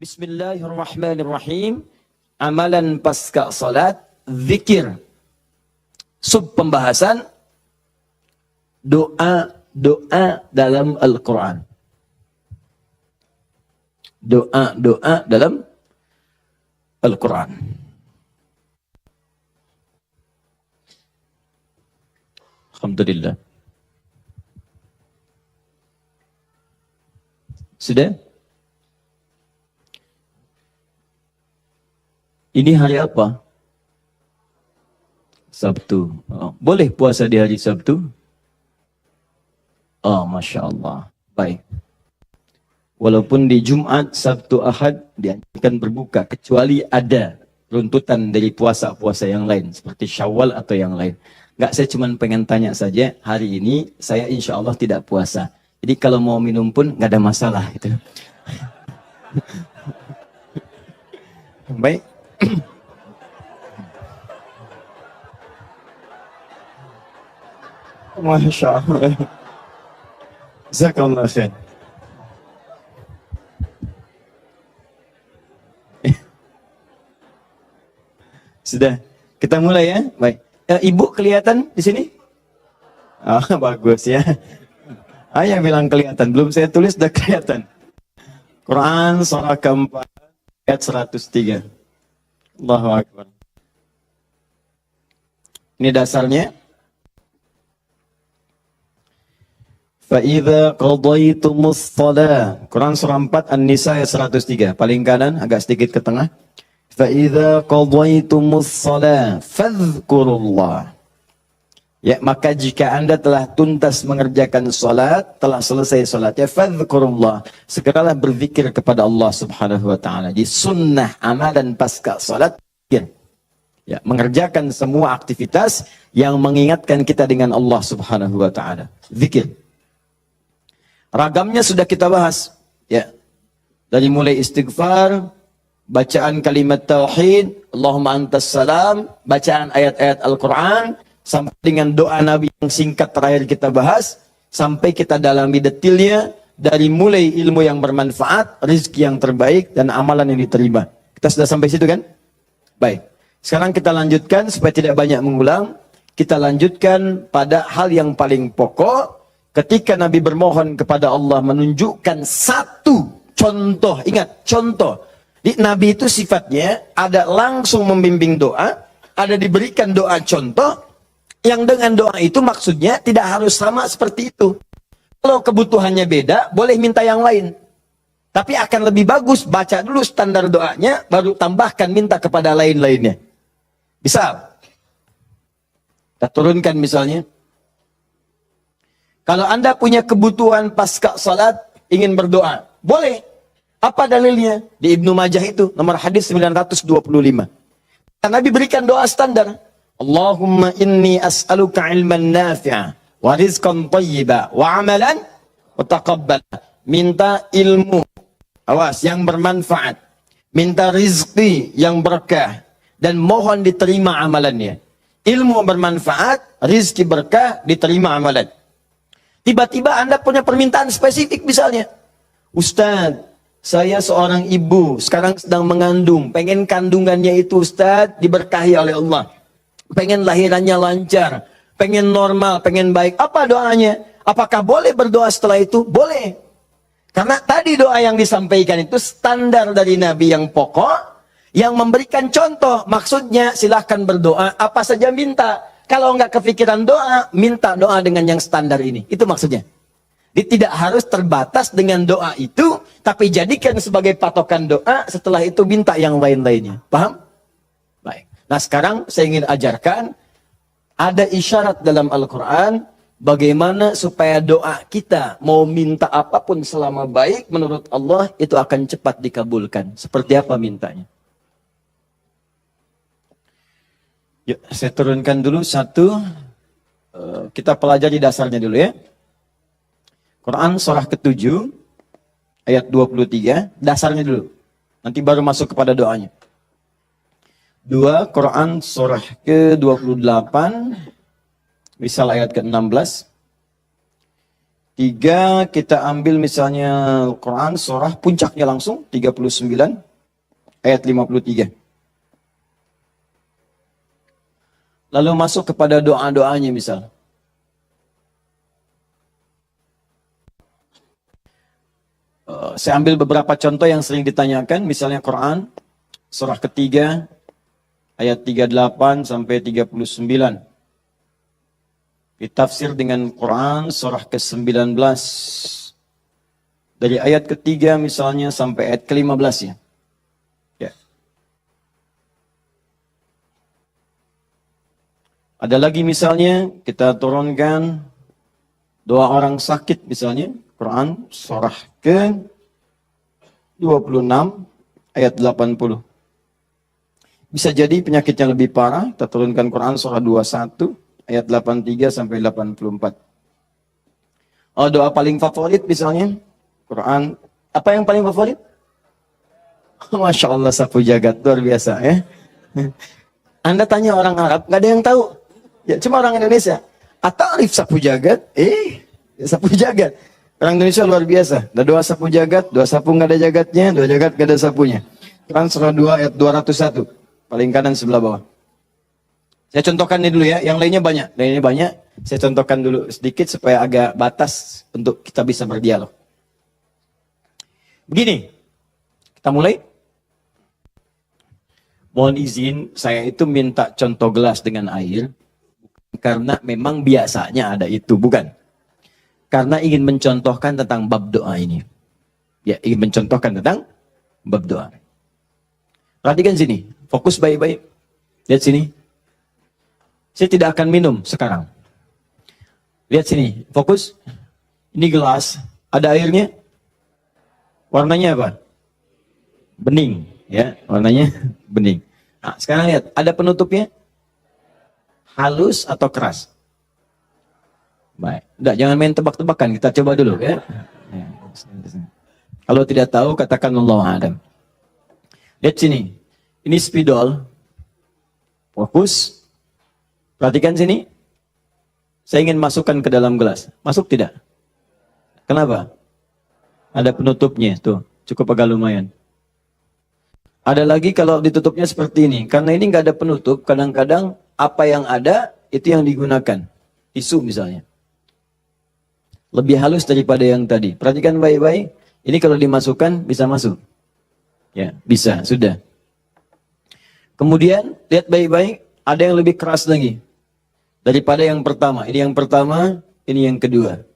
Bismillahirrahmanirrahim. Amalan pasca salat, zikir. Sub pembahasan doa dalam Al-Quran. Doa dalam Al-Quran. Alhamdulillah. Sudah? Ini hari apa? Sabtu. Oh, boleh puasa di hari Sabtu? Oh, Masya Allah. Baik. Walaupun di Jumat, Sabtu, Ahad dianjurkan berbuka, kecuali ada runtutan dari puasa-puasa yang lain, seperti Syawal atau yang lain. Enggak, saya cuma pengen tanya saja, hari ini saya insya Allah tidak puasa. Jadi kalau mau minum pun nggak ada masalah. Gitu. Baik. Masya Allah. Jazakallah khair. Sudah, kita mulai ya. Baik. Ibu kelihatan di sini? Oh, bagus ya. Ayah bilang kelihatan, belum saya tulis sudah kelihatan. Quran surah keempat ayat 103. Allahu Akbar. Ini dasarnya. Fa'idha qadaytumus shalah. Quran surah 4 An-Nisa ayat 103. Paling kanan, agak sedikit ke tengah. Fa'idha qadaytumus shalah fadhkurullah. Ya, maka jika Anda telah tuntas mengerjakan salat, telah selesai salatnya, fadhkurullah, segeralah berzikir kepada Allah Subhanahu wa taala. Di sunnah amalan pasca salat, ya, mengerjakan semua aktivitas yang mengingatkan kita dengan Allah Subhanahu wa taala. Zikir. Ragamnya sudah kita bahas, ya. Dari mulai istighfar, bacaan kalimat tauhid, Allahumma antas salam, bacaan ayat-ayat Al-Qur'an, sampai dengan doa Nabi yang singkat terakhir kita bahas, sampai kita dalami detailnya, dari mulai ilmu yang bermanfaat, rezeki yang terbaik, dan amalan yang diterima. Kita sudah sampai situ kan? Baik. Sekarang kita lanjutkan, supaya tidak banyak mengulang, kita lanjutkan pada hal yang paling pokok, ketika Nabi bermohon kepada Allah menunjukkan satu contoh, ingat, contoh. Di Nabi itu sifatnya, ada langsung membimbing doa, ada diberikan doa contoh, yang dengan doa itu maksudnya tidak harus sama seperti itu. Kalau kebutuhannya beda, boleh minta yang lain. Tapi akan lebih bagus baca dulu standar doanya, baru tambahkan minta kepada lain-lainnya. Bisa. Kita turunkan misalnya. Kalau Anda punya kebutuhan pasca salat, ingin berdoa, boleh. Apa dalilnya? Di Ibnu Majah itu, nomor hadis 925. Nabi berikan doa standar. Allahumma inni as'aluka ilman nafi'a wa rizqan thayyiba wa amalan mutaqabbal. Minta ilmu, awas, yang bermanfaat. Minta rizki yang berkah dan mohon diterima amalannya. Ilmu bermanfaat, rizki berkah, diterima amalan. Tiba-tiba Anda punya permintaan spesifik misalnya. Ustaz, saya seorang ibu, sekarang sedang mengandung. Pengen kandungannya itu Ustaz diberkahi oleh Allah. Pengen lahirannya lancar, pengen normal, pengen baik. Apa doanya? Apakah boleh berdoa setelah itu? Boleh. Karena tadi doa yang disampaikan itu standar dari Nabi yang pokok, yang memberikan contoh. Maksudnya silahkan berdoa, apa saja minta. Kalau nggak kepikiran doa, minta doa dengan yang standar ini. Itu maksudnya. Jadi tidak harus terbatas dengan doa itu, tapi jadikan sebagai patokan doa, setelah itu minta yang lain-lainnya. Paham? Baik. Nah sekarang saya ingin ajarkan, ada isyarat dalam Al-Quran, bagaimana supaya doa kita mau minta apapun selama baik, menurut Allah itu akan cepat dikabulkan. Seperti apa mintanya? Yuk, saya turunkan dulu satu, kita pelajari dasarnya dulu ya. Quran surah ke-7, ayat 23, dasarnya dulu. Nanti baru masuk kepada doanya. 2 Quran surah ke-28, misal ayat ke-16. Tiga, kita ambil misalnya Quran, surah, puncaknya langsung, 39, ayat 53. Lalu masuk kepada doa-doanya misal. Saya ambil beberapa contoh yang sering ditanyakan, misalnya Quran, surah ketiga, ayat 38 sampai 39. Ditafsir dengan Quran, surah ke-19. Dari ayat ketiga misalnya sampai ayat ke-15 ya. Ada lagi misalnya, kita turunkan doa orang sakit misalnya, Quran, surah ke-26, ayat 80. Bisa jadi penyakit yang lebih parah, kita turunkan Quran, surah 21, ayat 83 sampai 84. Oh, doa paling favorit misalnya, Quran, apa yang paling favorit? Masya Allah, sapu jagat, luar biasa ya. Anda tanya orang Arab, nggak ada yang tahu. Ya, cuma orang Indonesia. Atarif sapu jagat, sapu jagat. Orang Indonesia luar biasa. Ada doa sapu jagat, doa sapu nggak ada jagatnya, doa jagat nggak ada sapunya. Quran surah 2 ayat 201, paling kanan sebelah bawah. Saya contohkan ini dulu ya, yang lainnya banyak. Saya contohkan dulu sedikit supaya agak batas untuk kita bisa berdialog. Begini, kita mulai. Mohon izin, saya itu minta contoh gelas dengan air. Karena memang biasanya ada itu, bukan. Karena ingin mencontohkan tentang bab doa ini. Ya, ingin mencontohkan tentang bab doa. Perhatikan sini, fokus baik-baik. Lihat sini. Saya tidak akan minum sekarang. Lihat sini, fokus. Ini gelas, ada airnya. Warnanya apa? Bening, ya, warnanya bening. Nah, sekarang lihat, ada penutupnya. Halus atau keras? Baik. Enggak, jangan main tebak-tebakan. Kita coba dulu ya. Kalau tidak tahu, katakan Allahu a'lam. Lihat sini. Ini spidol. Fokus. Perhatikan sini. Saya ingin masukkan ke dalam gelas. Masuk tidak? Kenapa? Ada penutupnya. Tuh, cukup agak lumayan. Ada lagi kalau ditutupnya seperti ini. Karena ini nggak ada penutup, kadang-kadang apa yang ada, itu yang digunakan. Tisu misalnya. Lebih halus daripada yang tadi. Perhatikan baik-baik. Ini kalau dimasukkan, bisa masuk. Ya, bisa, sudah. Kemudian, lihat baik-baik. Ada yang lebih keras lagi. Daripada yang pertama. Ini yang pertama, ini yang kedua.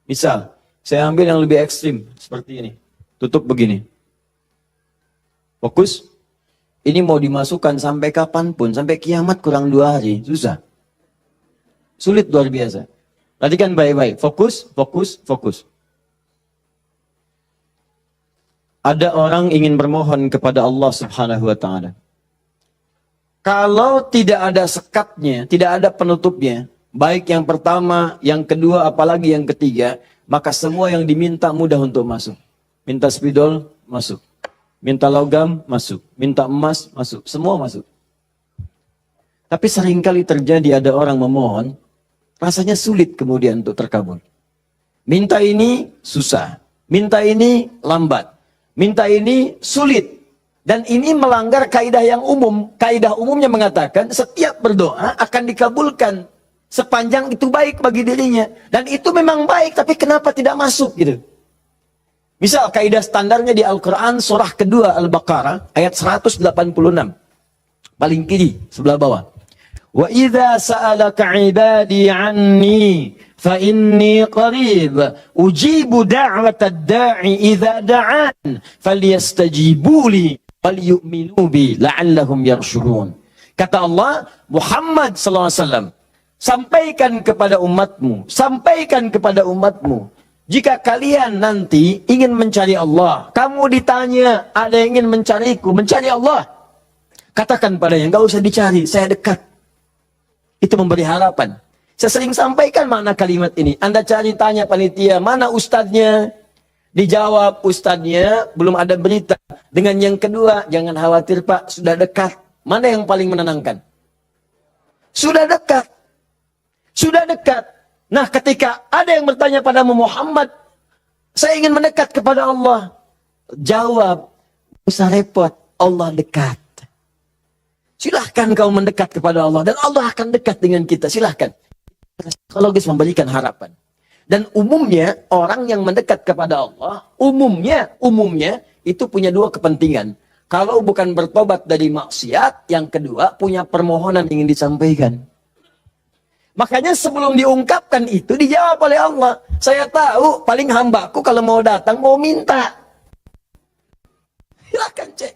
Misal, saya ambil yang lebih ekstrim. Seperti ini. Tutup begini. Fokus. Ini mau dimasukkan sampai kapanpun, sampai kiamat kurang 2 hari, susah. Sulit luar biasa. Perhatikan baik-baik, fokus, fokus, fokus. Ada orang ingin bermohon kepada Allah Subhanahu wa Ta'ala. Kalau tidak ada sekatnya, tidak ada penutupnya, baik yang pertama, yang kedua, apalagi yang ketiga, maka semua yang diminta mudah untuk masuk. Minta spidol, masuk. Minta logam, masuk. Minta emas, masuk. Semua masuk. Tapi seringkali terjadi ada orang memohon, rasanya sulit kemudian untuk terkabul. Minta ini susah. Minta ini lambat. Minta ini sulit. Dan ini melanggar kaidah yang umum. Kaidah umumnya mengatakan setiap berdoa akan dikabulkan. Sepanjang itu baik bagi dirinya. Dan itu memang baik, tapi kenapa tidak masuk gitu. Misal kaidah standarnya di Al-Quran surah kedua Al-Baqarah ayat 186. Paling kiri sebelah bawah. Wa idza sa'alaka 'ibadi 'anni fa inni qarib ujibu da'watad da'i idza da'an falyastajibu li wal yu'minu bi la'allahum yarshudun. Kata Allah, Muhammad sallallahu alaihi wasallam, sampaikan kepada umatmu, jika kalian nanti ingin mencari Allah, kamu ditanya, ada yang ingin mencariku, mencari Allah. Katakan padanya, enggak usah dicari, saya dekat. Itu memberi harapan. Saya sering sampaikan makna kalimat ini. Anda cari tanya panitia, mana ustadznya? Dijawab ustadznya, belum ada berita. Dengan yang kedua, jangan khawatir Pak, sudah dekat. Mana yang paling menenangkan? Sudah dekat. Sudah dekat. Nah, ketika ada yang bertanya padamu, Muhammad, saya ingin mendekat kepada Allah. Jawab, usah repot, Allah dekat. Silahkan kau mendekat kepada Allah, dan Allah akan dekat dengan kita, silahkan. Psikologis memberikan harapan. Dan umumnya, orang yang mendekat kepada Allah, umumnya, itu punya dua kepentingan. Kalau bukan bertobat dari maksiat, yang kedua, punya permohonan ingin disampaikan. Makanya sebelum diungkapkan itu, dijawab oleh Allah. Saya tahu, paling hambaku kalau mau datang, mau minta. Silahkan cek.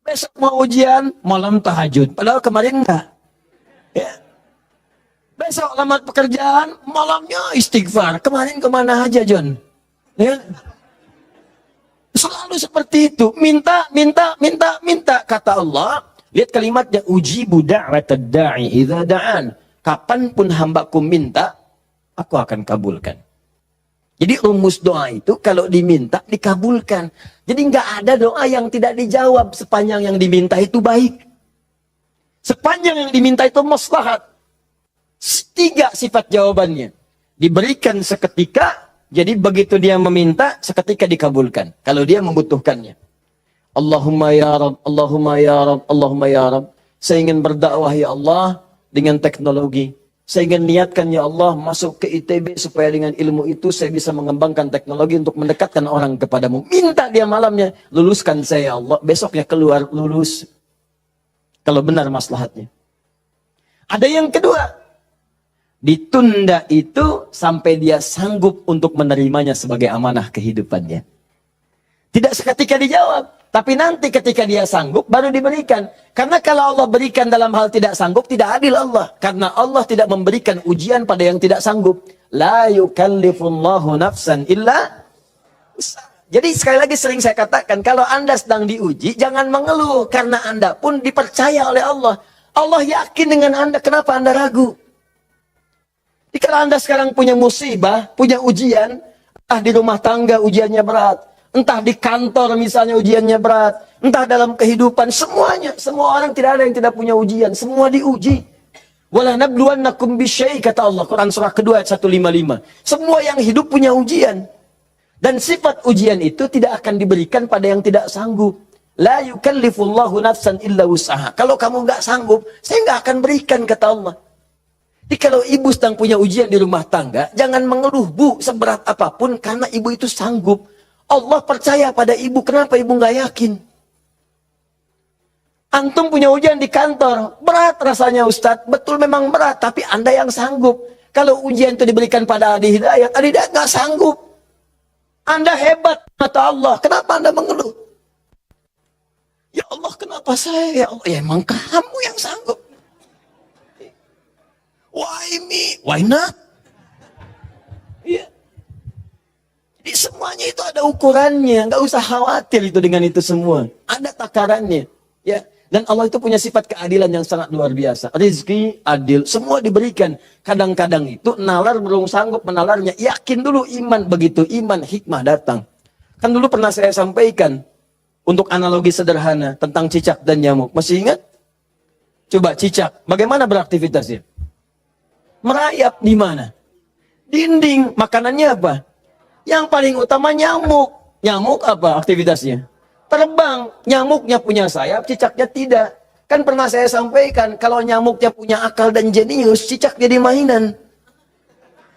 Besok mau ujian, malam tahajud. Padahal kemarin enggak. Ya. Besok lamar pekerjaan, malamnya istighfar. Kemarin kemana aja, John? Ya. Selalu seperti itu. Minta. Kata Allah. Lihat kalimatnya. Ujibu da'watad da'i idza da'an. Kapanpun hambaku minta, aku akan kabulkan. Jadi rumus doa itu kalau diminta dikabulkan. Jadi nggak ada doa yang tidak dijawab sepanjang yang diminta itu baik. Sepanjang yang diminta itu maslahat. 3 sifat jawabannya. Diberikan seketika, jadi begitu dia meminta, seketika dikabulkan. Kalau dia membutuhkannya. Allahumma ya Rabb, Allahumma ya Rabb, Allahumma ya Rabb. Saya ingin berdakwah ya Allah dengan teknologi. Saya ingin niatkan ya Allah masuk ke ITB supaya dengan ilmu itu saya bisa mengembangkan teknologi untuk mendekatkan orang kepadamu. Minta dia malamnya, luluskan saya ya Allah. Besoknya keluar lulus. Kalau benar maslahatnya. Ada yang kedua. Ditunda itu sampai dia sanggup untuk menerimanya sebagai amanah kehidupannya. Tidak seketika dijawab. Tapi nanti ketika dia sanggup, baru diberikan. Karena kalau Allah berikan dalam hal tidak sanggup, tidak adil Allah. Karena Allah tidak memberikan ujian pada yang tidak sanggup. La yukallifullahu nafsan illa. Jadi sekali lagi sering saya katakan, kalau Anda sedang diuji, jangan mengeluh. Karena Anda pun dipercaya oleh Allah. Allah yakin dengan Anda, kenapa Anda ragu? Jadi kalau Anda sekarang punya musibah, punya ujian, di rumah tangga ujiannya berat. Entah di kantor misalnya ujiannya berat. Entah dalam kehidupan. Semuanya. Semua orang tidak ada yang tidak punya ujian. Semua diuji. Wala nabluwannakum bisyai, kata Allah. Quran surah kedua ayat 155. Semua yang hidup punya ujian. Dan sifat ujian itu tidak akan diberikan pada yang tidak sanggup. La yukallifullahu nafsan illa wus'aha. Kalau kamu nggak sanggup, saya nggak akan berikan, kata Allah. Jadi kalau ibu sedang punya ujian di rumah tangga, jangan mengeluh, Bu, seberat apapun, karena ibu itu sanggup. Allah percaya pada ibu, kenapa ibu nggak yakin? Antum punya ujian di kantor, berat rasanya Ustadz, betul memang berat, tapi Anda yang sanggup. Kalau ujian itu diberikan pada Adi Hidayat nggak sanggup. Anda hebat, kata Allah, kenapa Anda mengeluh? Ya Allah, kenapa saya? Ya Allah, ya emang kamu yang sanggup. Why me? Why not? Iya. Jadi semuanya itu ada ukurannya, nggak usah khawatir itu dengan itu semua. Ada takarannya, ya. Dan Allah itu punya sifat keadilan yang sangat luar biasa. Rizki adil, semua diberikan. Kadang-kadang itu nalar belum sanggup menalarnya. Yakin dulu iman, begitu iman hikmah datang. Kan dulu pernah saya sampaikan untuk analogi sederhana tentang cicak dan nyamuk. Masih ingat? Coba cicak, bagaimana beraktivitasnya? Merayap di mana? Dinding, makanannya apa? Yang paling utama nyamuk. Nyamuk apa aktivitasnya? Terbang. Nyamuknya punya sayap, cicaknya tidak. Kan pernah saya sampaikan, kalau nyamuknya punya akal dan jenius, cicak jadi mainan.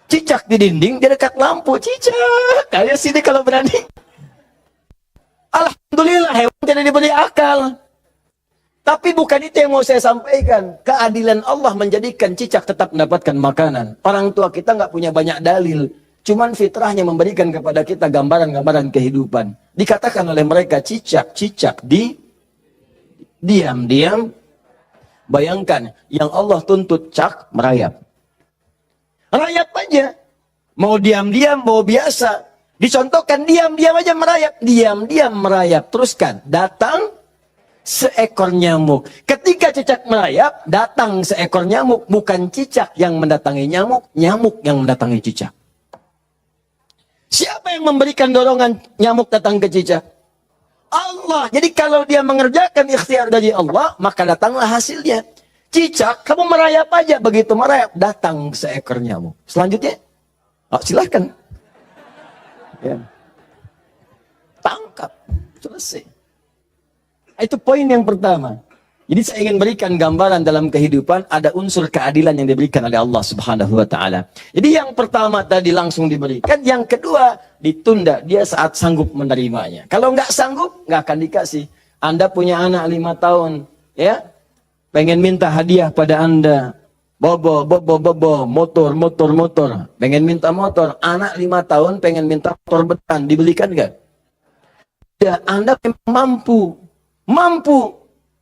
Cicak di dinding, di dekat lampu. Cicak, kayak sini kalau berani. Alhamdulillah, hewan tidak diberi akal. Tapi bukan itu yang mau saya sampaikan. Keadilan Allah menjadikan cicak tetap mendapatkan makanan. Orang tua kita nggak punya banyak dalil. Cuman fitrahnya memberikan kepada kita gambaran-gambaran kehidupan. Dikatakan oleh mereka cicak-cicak diam-diam. Bayangkan, yang Allah tuntut cak merayap. Rayap aja. Mau diam-diam, mau biasa. Dicontohkan diam-diam aja merayap. Diam-diam merayap. Teruskan, datang seekor nyamuk. Ketika cicak merayap, datang seekor nyamuk. Bukan cicak yang mendatangi nyamuk, nyamuk yang mendatangi cicak. Siapa yang memberikan dorongan nyamuk datang ke cicak? Allah. Jadi kalau dia mengerjakan ikhtiar dari Allah, maka datanglah hasilnya. Cicak, kamu merayap aja. Begitu merayap, datang seekor nyamuk. Selanjutnya, silahkan. Ya. Tangkap. Selesai. Itu poin yang pertama. Jadi saya ingin berikan gambaran dalam kehidupan ada unsur keadilan yang diberikan oleh Allah Subhanahu wa taala. Jadi yang pertama tadi langsung diberikan, yang kedua ditunda dia saat sanggup menerimanya. Kalau nggak sanggup, nggak akan dikasih. Anda punya anak 5 tahun, ya, pengen minta hadiah pada Anda. Bobo, motor. Pengen minta motor. Anak 5 tahun pengen minta motor betan, dibelikan nggak? Ya, Anda mampu.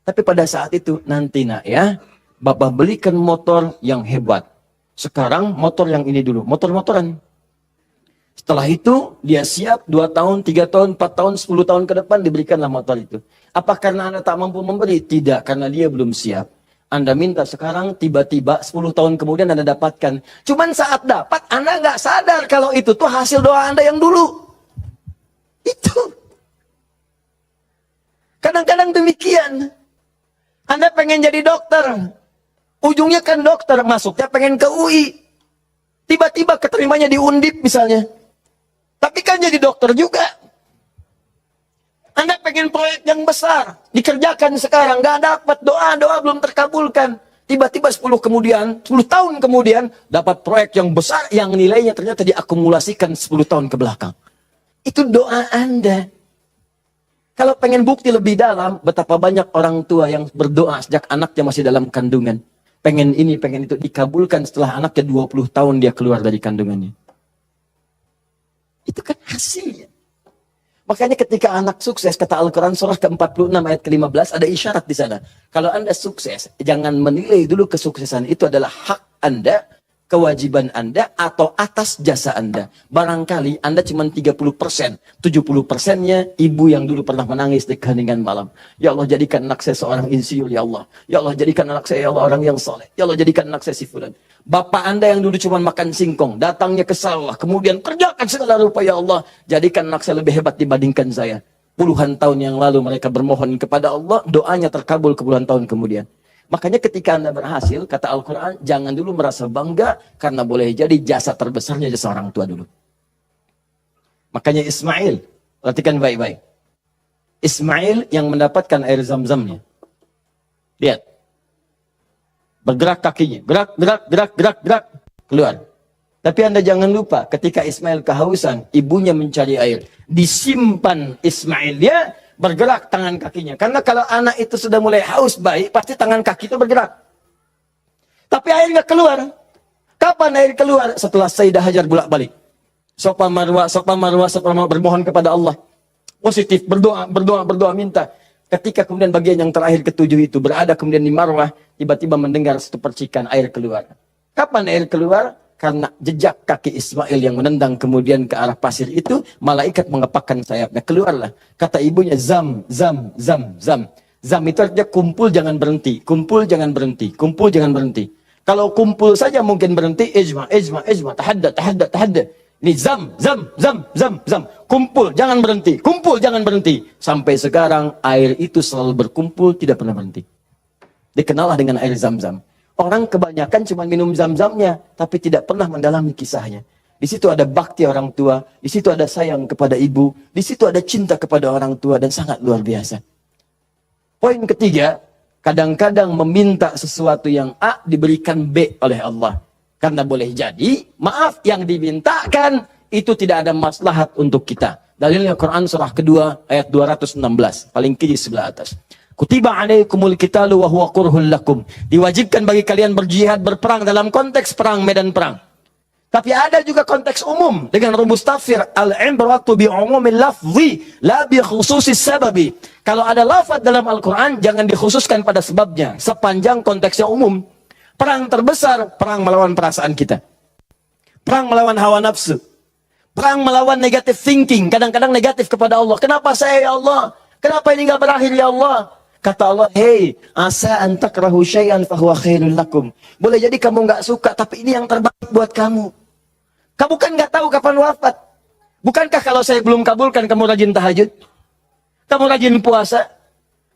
Tapi pada saat itu, nanti nak ya, Bapak belikan motor yang hebat. Sekarang motor yang ini dulu, motor-motoran. Setelah itu, dia siap 2 tahun, 3 tahun, 4 tahun, 10 tahun ke depan diberikanlah motor itu. Apa karena Anda tak mampu memberi? Tidak, karena dia belum siap. Anda minta sekarang, tiba-tiba 10 tahun kemudian Anda dapatkan. Cuman saat dapat, Anda nggak sadar kalau itu tuh hasil doa Anda yang dulu. Itu. Kadang-kadang demikian. Anda pengen jadi dokter. Ujungnya kan dokter, masuknya pengen ke UI. Tiba-tiba keterimanya di Undip misalnya. Tapi kan jadi dokter juga. Anda pengen proyek yang besar. Dikerjakan sekarang, nggak dapat. Doa belum terkabulkan. Tiba-tiba 10 tahun kemudian, dapat proyek yang besar yang nilainya ternyata diakumulasikan 10 tahun ke belakang. Itu doa Anda. Kalau pengen bukti lebih dalam, betapa banyak orang tua yang berdoa sejak anaknya masih dalam kandungan. Pengen ini, pengen itu, dikabulkan setelah anaknya 20 tahun dia keluar dari kandungannya. Itu kan hasilnya. Makanya ketika anak sukses, kata Al-Quran surah ke-46 ayat ke-15, ada isyarat di sana. Kalau Anda sukses, jangan menilai dulu kesuksesan itu adalah hak Anda, kewajiban Anda, atau atas jasa Anda. Barangkali Anda cuma 30%, 70%-nya ibu yang dulu pernah menangis di keheningan malam. Ya Allah, jadikan anak saya seorang insinyur, ya Allah. Ya Allah, jadikan anak saya, ya Allah, orang yang soleh. Ya Allah, jadikan anak saya si fulan. Bapak Anda yang dulu cuma makan singkong, datangnya ke sawah, kemudian kerjakan segala rupa, ya Allah. Jadikan anak saya lebih hebat dibandingkan saya. Puluhan tahun yang lalu mereka bermohon kepada Allah, doanya terkabul puluhan tahun kemudian. Makanya ketika Anda berhasil, kata Al-Quran, jangan dulu merasa bangga, karena boleh jadi jasa terbesarnya jasa orang tua dulu. Makanya Ismail, perhatikan baik-baik. Ismail yang mendapatkan air zam-zamnya. Lihat. Bergerak kakinya. Gerak. Keluar. Tapi Anda jangan lupa, ketika Ismail kehausan, ibunya mencari air. Disimpan Ismail. Dia bergerak tangan kakinya. Karena kalau anak itu sudah mulai haus baik, pasti tangan kaki itu bergerak. Tapi air nggak keluar. Kapan air keluar? Setelah Sayyidah Hajar bolak-balik. Safa Marwah bermohon kepada Allah. Positif, berdoa, minta. Ketika kemudian bagian yang terakhir ketujuh itu berada kemudian di Marwah, tiba-tiba mendengar satu percikan air keluar. Kapan air keluar? Karena jejak kaki Ismail yang menendang kemudian ke arah pasir itu, malaikat mengepakkan sayapnya. Keluarlah. Kata ibunya, zam. Zam itu artinya kumpul jangan berhenti. Kumpul jangan berhenti. Kalau kumpul saja mungkin berhenti, ijma. Tahadda. Ini zam. Kumpul jangan berhenti. Sampai sekarang air itu selalu berkumpul, tidak pernah berhenti. Dikenallah dengan air zam-zam. Orang kebanyakan cuma minum zam-zamnya, tapi tidak pernah mendalami kisahnya. Di situ ada bakti orang tua, di situ ada sayang kepada ibu, di situ ada cinta kepada orang tua, dan sangat luar biasa. Poin ketiga, kadang-kadang meminta sesuatu yang A diberikan B oleh Allah. Karena boleh jadi, maaf yang dimintakan itu tidak ada maslahat untuk kita. Dalilnya Quran surah kedua ayat 216, paling kiri sebelah atas. Kutiba alaikumul qitalu wa huwa kurhul lakum. Diwajibkan bagi kalian berjihad, berperang dalam konteks perang, medan perang. Tapi ada juga konteks umum dengan rumus tafsir al-ibratu bi umumil lafzi la bi khususis sababi. Kalau ada lafaz dalam Al-Qur'an jangan dikhususkan pada sebabnya, sepanjang konteksnya umum. Perang terbesar, perang melawan perasaan kita. Perang melawan hawa nafsu. Perang melawan negative thinking, kadang-kadang negatif kepada Allah. Kenapa saya, ya Allah? Kenapa ini enggak berakhir, ya Allah? Kata Allah, hei, asa an takrahu syai'an fahuwa khairul lakum. Boleh jadi kamu enggak suka, tapi ini yang terbaik buat kamu. Kamu kan enggak tahu kapan wafat. Bukankah kalau saya belum kabulkan, kamu rajin tahajud? Kamu rajin puasa?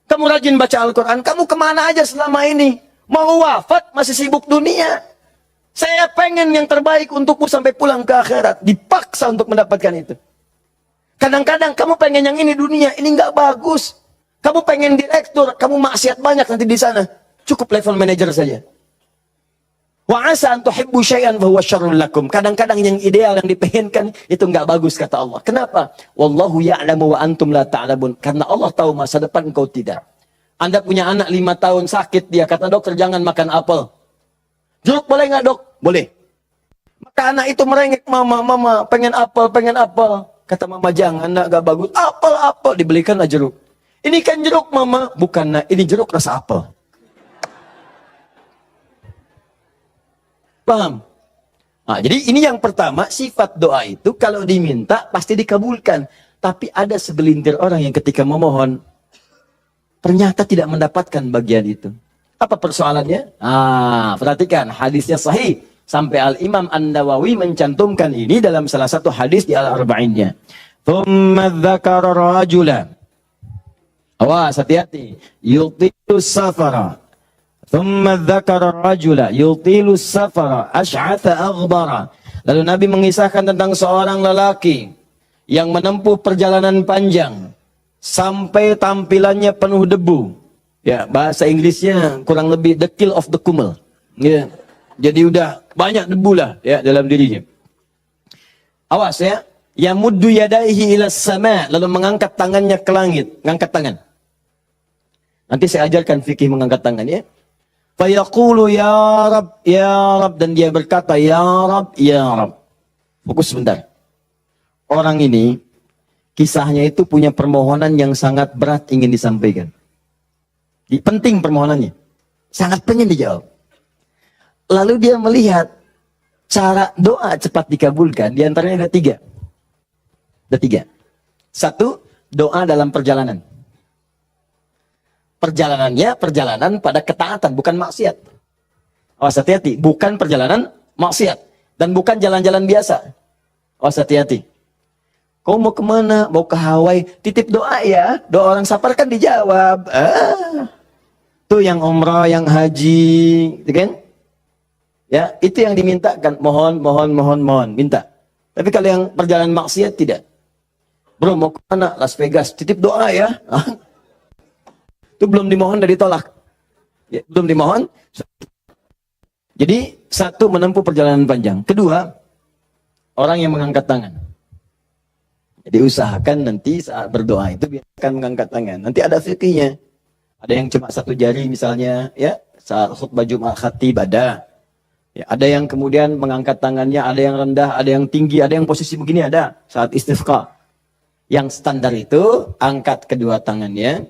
Kamu rajin baca Al-Quran? Kamu kemana aja selama ini? Mau wafat masih sibuk dunia. Saya pengen yang terbaik untukmu sampai pulang ke akhirat. Dipaksa untuk mendapatkan itu. Kadang-kadang kamu pengen yang ini dunia, ini nggak bagus. Kamu pengen direktur, kamu maksiat banyak nanti di sana. Cukup level manager saja. Wa asa an tuhibbu syai'an fa huwa syarrun lakum. Kadang-kadang yang ideal yang dipengenkan itu nggak bagus kata Allah. Kenapa? Wallahu ya'lamu wa antum la ta'lamun. Karena Allah tahu masa depan engkau tidak. Anda punya anak 5 tahun sakit, dia kata dokter jangan makan apel. Jeruk boleh nggak dok? Boleh. Maka anak itu merengek, mama pengen apel, pengen apel. Kata mama jangan, nak gak bagus. Apel, dibelikanlah jeruk. Ini kan jeruk mama, bukan nak, ini jeruk rasa apel. Paham? Nah, jadi ini yang pertama, sifat doa itu kalau diminta pasti dikabulkan. Tapi ada segelintir orang yang ketika memohon, ternyata tidak mendapatkan bagian itu. Apa persoalannya? Perhatikan, hadisnya sahih. Sampai Al-Imam An-Nawawi mencantumkan ini dalam salah satu hadis di Al-Arba'innya. Thumma dzakara rajula. Awas, hati-hati. Yutilu safara. Thumma dzakara rajula. Yutilu safara. Ash'atha aghbara. Lalu Nabi mengisahkan tentang seorang lelaki yang menempuh perjalanan panjang sampai tampilannya penuh debu. Ya, bahasa Inggrisnya kurang lebih the kill of the kumel. Ya. Jadi udah banyak debu lah ya dalam dirinya. Awas ya. Yamuddu yadaihi ila sama, lalu mengangkat tangannya ke langit, ngangkat tangan. Nanti saya ajarkan fikih mengangkat tangan ya. Fa yaqulu ya Rab, dan dia berkata ya Rab. Fokus sebentar. Orang ini kisahnya itu punya permohonan yang sangat berat ingin disampaikan. Penting permohonannya. Sangat pengen dijawab. Lalu dia melihat cara doa cepat dikabulkan. Di antaranya ada 3. Ada 3. 1, doa dalam perjalanan. Perjalanan pada ketaatan, bukan maksiat. Awas hati-hati, bukan perjalanan maksiat. Dan bukan jalan-jalan biasa. Awas hati-hati. Kau mau kemana? Mau ke Hawaii? Titip doa ya. Doa orang safar kan dijawab. Tuh yang umrah, yang haji. Gitu kan? Ya, itu yang dimintakan. Mohon, minta. Tapi kalau yang perjalanan maksiat, tidak. Bro, mau ke mana? Las Vegas. Titip doa ya. Itu belum dimohon, udah ditolak. Ya, belum dimohon. Jadi, 1, menempuh perjalanan panjang. 2, orang yang mengangkat tangan. Jadi, usahakan nanti saat berdoa itu biarkan mengangkat tangan. Nanti ada fikihnya. Ada yang cuma 1 jari misalnya, ya. Saat khutbah Jumat khatib ada. Ya, ada yang kemudian mengangkat tangannya, ada yang rendah, ada yang tinggi, ada yang posisi begini ada saat istisqa. Yang standar itu angkat kedua tangannya,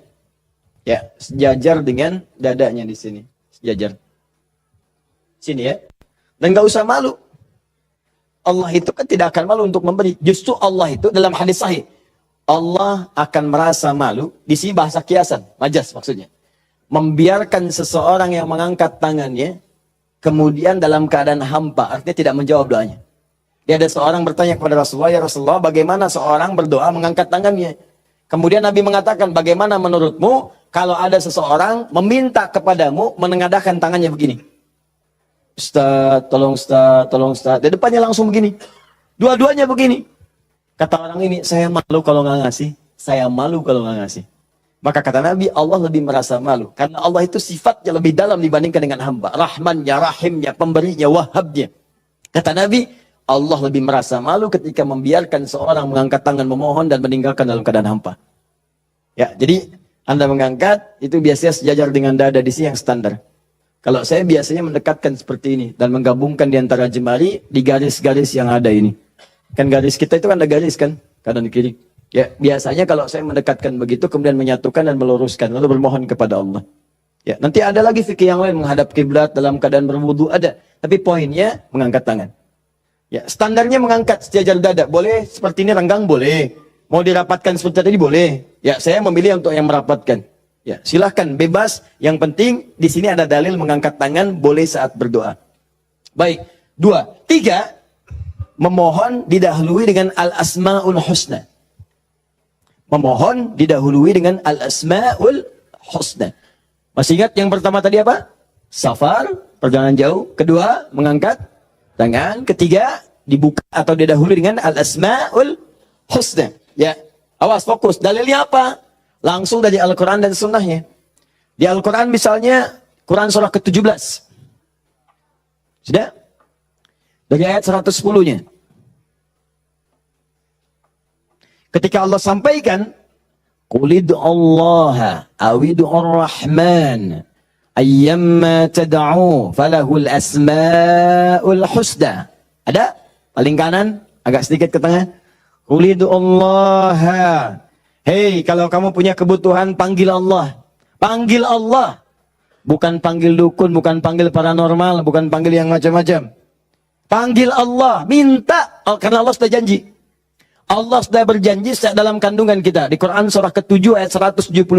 ya sejajar dengan dadanya di sini, sejajar. Sini ya, dan nggak usah malu. Allah itu kan tidak akan malu untuk memberi. Justru Allah itu dalam hadis sahih, Allah akan merasa malu. Di sini bahasa kiasan, majas maksudnya. Membiarkan seseorang yang mengangkat tangannya kemudian dalam keadaan hampa, artinya tidak menjawab doanya. Dia ada seorang bertanya kepada Rasulullah, ya Rasulullah, bagaimana seorang berdoa mengangkat tangannya? Kemudian Nabi mengatakan, bagaimana menurutmu kalau ada seseorang meminta kepadamu menengadahkan tangannya begini? Ustaz, tolong Ustaz. Di depannya langsung begini. Dua-duanya begini. Kata orang ini, saya malu kalau nggak ngasih. Saya malu kalau nggak ngasih. Maka kata Nabi, Allah lebih merasa malu. Karena Allah itu sifatnya lebih dalam dibandingkan dengan hamba. Rahmannya, Rahimnya, Pemberinya, Wahabnya. Kata Nabi, Allah lebih merasa malu ketika membiarkan seorang mengangkat tangan memohon dan meninggalkan dalam keadaan hampa. Ya, jadi Anda mengangkat, itu biasanya sejajar dengan dada di sini yang standar. Kalau saya biasanya mendekatkan seperti ini. Dan menggabungkan di antara jemari di garis-garis yang ada ini. Kan garis kita itu kan ada garis kan? Kanan kiri. Ya, biasanya kalau saya mendekatkan begitu, kemudian menyatukan dan meluruskan, lalu bermohon kepada Allah. Ya, nanti ada lagi fikih yang lain, menghadap kiblat dalam keadaan berwudu ada. Tapi poinnya, mengangkat tangan. Ya, standarnya mengangkat sejajar dada. Boleh seperti ini renggang, boleh. Mau dirapatkan seperti tadi, boleh. Ya, saya memilih untuk yang merapatkan. Ya, silahkan, bebas. Yang penting, di sini ada dalil mengangkat tangan, boleh saat berdoa. Baik, 2. 3, memohon didahului dengan al-asma'ul husna. Memohon didahului dengan al-asma'ul husna. Masih ingat yang pertama tadi apa? safar, perjalanan jauh. Kedua, mengangkat tangan. Ketiga, dibuka atau didahului dengan al-asma'ul husna. Ya, awas fokus. Dalilnya apa? Langsung dari Al-Quran dan sunnahnya. Di Al-Quran misalnya, Quran surah ke-17. Sudah? Dari ayat 110-nya. Ketika Allah sampaikan, Qulid Allah awidu ar-Rahman ayyamma tad'u falahul asma'ul husna. Ada? Paling kanan, agak sedikit ke tengah. Qulid Allah. Hei, kalau kamu punya kebutuhan, panggil Allah. Panggil Allah. Bukan panggil dukun, bukan panggil paranormal, bukan panggil yang macam-macam. Panggil Allah, minta, karena Allah sudah janji. Allah sudah berjanji dalam kandungan kita. Di Quran surah ke-7 ayat 172.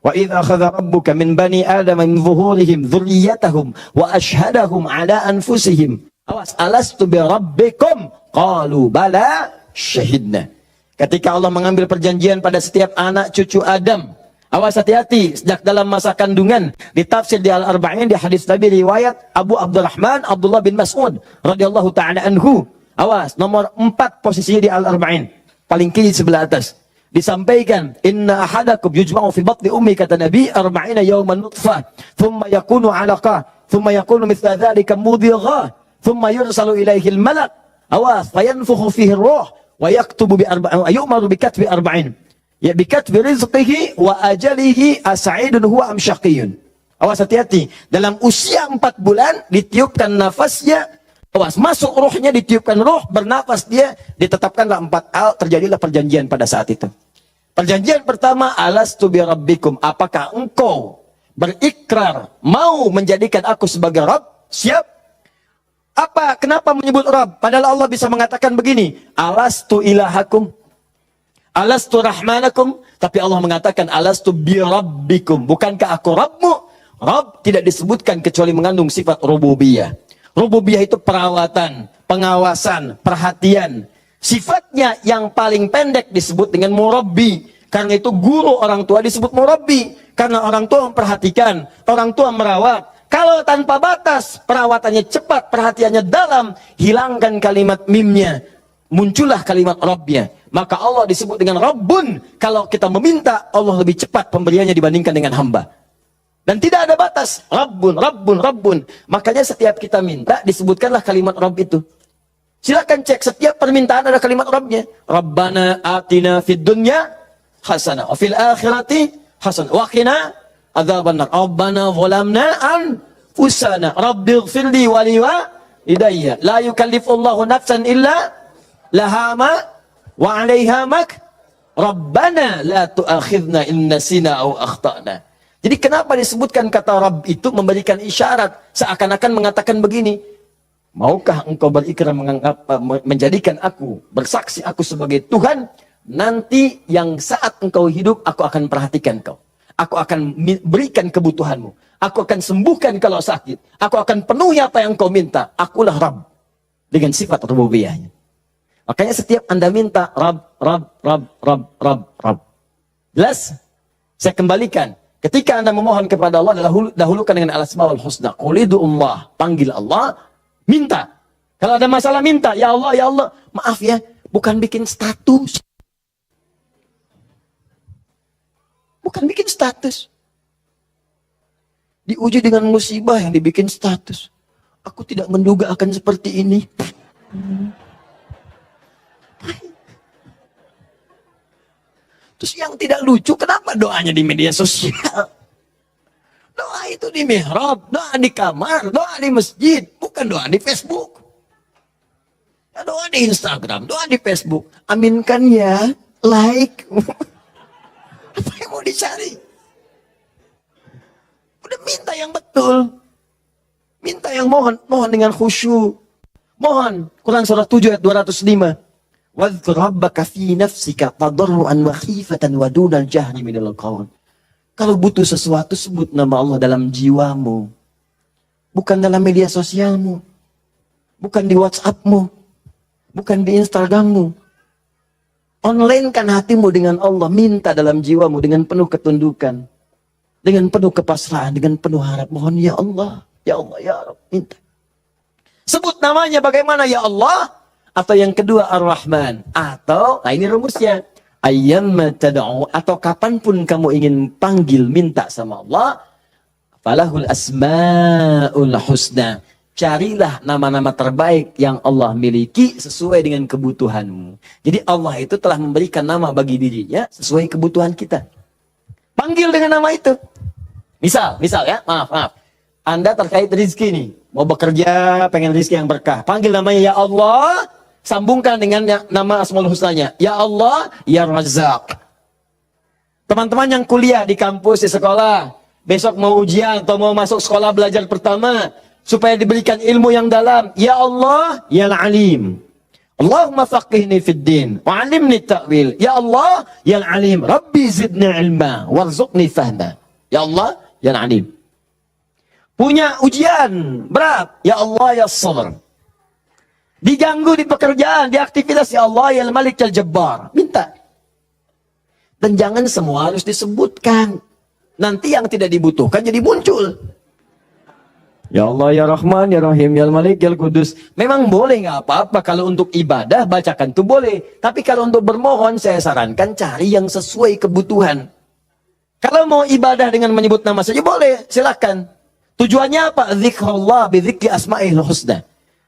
Wa idh akhadha rabbuka min bani adama min zuhurihim dzurriyyatahum wa ashhadahum ala anfusihim. Awas, alastu bi rabbikum? Qalu bala syahidna. Ketika Allah mengambil perjanjian pada setiap anak cucu Adam. Awas, hati-hati, sejak dalam masa kandungan. Ditafsir di Al-Arba'in, di hadis Nabi riwayat Abu Abdurrahman Abdullah bin Mas'ud radhiyallahu ta'ala anhu. Awas, nomor 4 posisinya di Al-Arba'in. Paling kiri sebelah atas. Disampaikan, inna ahadakum yujma'u fi batni ummi, kata Nabi, 40 yawman nutfah, thumma yakunu 'alaqah, thumma yakunu mithla dhalika mudghah, thumma yursalu ilaihi al-malak. Awas, fayanfukhu fihi ar-ruh wa yaktubu bi arba'in, yu'maru bi katbi arba'in. Ya bi katbi rizqihi wa ajalihi as'idun huwa am syaqiyyun. Awas, hati-hati. Dalam usia 4 bulan ditiupkan nafasnya. Awas, masuk ruhnya, ditiupkan ruh, bernafas dia, ditetapkanlah 4 hal, terjadilah perjanjian pada saat itu. Perjanjian pertama, alastu bi rabbikum, apakah engkau berikrar mau menjadikan aku sebagai Rabb? Siap? Apa? Kenapa menyebut Rabb? Padahal Allah bisa mengatakan begini, alastu ilahakum, alastu rahmanakum, tapi Allah mengatakan alastu bi rabbikum, bukankah aku Rabbmu? Rabb tidak disebutkan kecuali mengandung sifat rububiyah. Rububiyah itu perawatan, pengawasan, perhatian. Sifatnya yang paling pendek disebut dengan murabbi. Karena itu guru orang tua disebut murabbi. Karena orang tua memperhatikan, orang tua merawat. Kalau tanpa batas, perawatannya cepat, perhatiannya dalam, hilangkan kalimat mimnya, muncullah kalimat Rabbnya. Maka Allah disebut dengan Rabbun. Kalau kita meminta, Allah lebih cepat pemberiannya dibandingkan dengan hamba. Dan tidak ada batas. Rabbun, Rabbun, Rabbun. Makanya setiap kita minta, disebutkanlah kalimat Rabb itu. Silakan cek, setiap permintaan ada kalimat Rabbnya. Rabbana atina fid dunya hasanah, wa fil akhirati hasanah, wa qina adzabannar. Rabbana zalamna anfusana, rabbighfirli wa liwalidayya. La yukallifullahu nafsan illa laha ma wa 'alaiha mak. Rabbana la tu'akhidna in nasina aw akhtana. Jadi kenapa disebutkan kata Rabb itu memberikan isyarat, seakan-akan mengatakan begini, maukah engkau berikrar menjadikan aku, bersaksi aku sebagai Tuhan, nanti yang saat engkau hidup, aku akan perhatikan kau. Aku akan berikan kebutuhanmu. Aku akan sembuhkan kalau sakit. Aku akan penuhi apa yang kau minta. Akulah Rabb. Dengan sifat rububiyahnya. Makanya setiap Anda minta, Rabb, Rabb, Rabb, Rabb, Rabb, Rabb. Jelas? Saya kembalikan. Ketika Anda memohon kepada Allah, dahulukan dengan al-asmaul husna. Qulidu Allah, panggil Allah, minta. Kalau ada masalah minta, ya Allah, maaf ya, bukan bikin status. Bukan bikin status. Diuji dengan musibah yang dibikin status. Aku tidak menduga akan seperti ini. Terus yang tidak lucu, kenapa doanya di media sosial? Doa itu di mihrab, doa di kamar, doa di masjid, bukan doa di Facebook. Ya, doa di Instagram, doa di Facebook. Aminkan ya, like. Apa yang mau dicari? Udah minta yang betul. Minta yang mohon dengan khusyuk. Mohon, Quran surah 7 ayat 205. وَاذْكُرْ رَبَّكَ فِي نَفْسِكَ تَضَرُّعًا وَخِيفَةً وَدُونَ الْجَهْرِ مِنَ الْقَوْلِ. Kalau butuh sesuatu, sebut nama Allah dalam jiwamu. Bukan dalam media sosialmu. Bukan di WhatsAppmu. Bukan di Instagrammu. Online-kan hatimu dengan Allah. Minta dalam jiwamu dengan penuh ketundukan. dengan penuh kepasrahan, dengan penuh harap. Mohon ya Allah, ya Allah, ya Rabb, minta. Sebut namanya bagaimana ya Allah. Atau yang kedua Ar-Rahman. Atau, nah ini rumusnya. Ayyamma tad'u, atau kapanpun kamu ingin panggil, minta sama Allah. Falahul asma'ul husna. Carilah nama-nama terbaik yang Allah miliki sesuai dengan kebutuhanmu. Jadi Allah itu telah memberikan nama bagi dirinya sesuai kebutuhan kita. Panggil dengan nama itu. Misal ya, maaf. Anda terkait rezeki nih. Mau bekerja, pengen rezeki yang berkah. Panggil namanya ya Allah, sambungkan dengan nama Asmaul Husnanya. Ya Allah, ya Razzaq. Teman-teman yang kuliah di kampus, di sekolah, besok mau ujian atau mau masuk sekolah belajar pertama, supaya diberikan ilmu yang dalam. Ya Allah, ya Alim. Allahumma faqihni fid din wa 'allimni ta'wil. Ya Allah, ya Alim. Rabbi zidni ilma warzuqni fahma. Ya Allah, ya Alim. Punya ujian berat. Ya Allah, ya Sabr. Diganggu di pekerjaan, di aktivitas. Ya Allah, ya Malik, ya Jabbar. Minta. Dan jangan semua harus disebutkan. Nanti yang tidak dibutuhkan jadi muncul. Ya Allah, ya Rahman, ya Rahim, ya Malik, ya Kudus. Memang boleh, nggak apa-apa. Kalau untuk ibadah, bacakan itu boleh. Tapi kalau untuk bermohon, saya sarankan cari yang sesuai kebutuhan. Kalau mau ibadah dengan menyebut nama saja, boleh. Silakan. Tujuannya apa? Zikrullah bidzikri asma'il husna.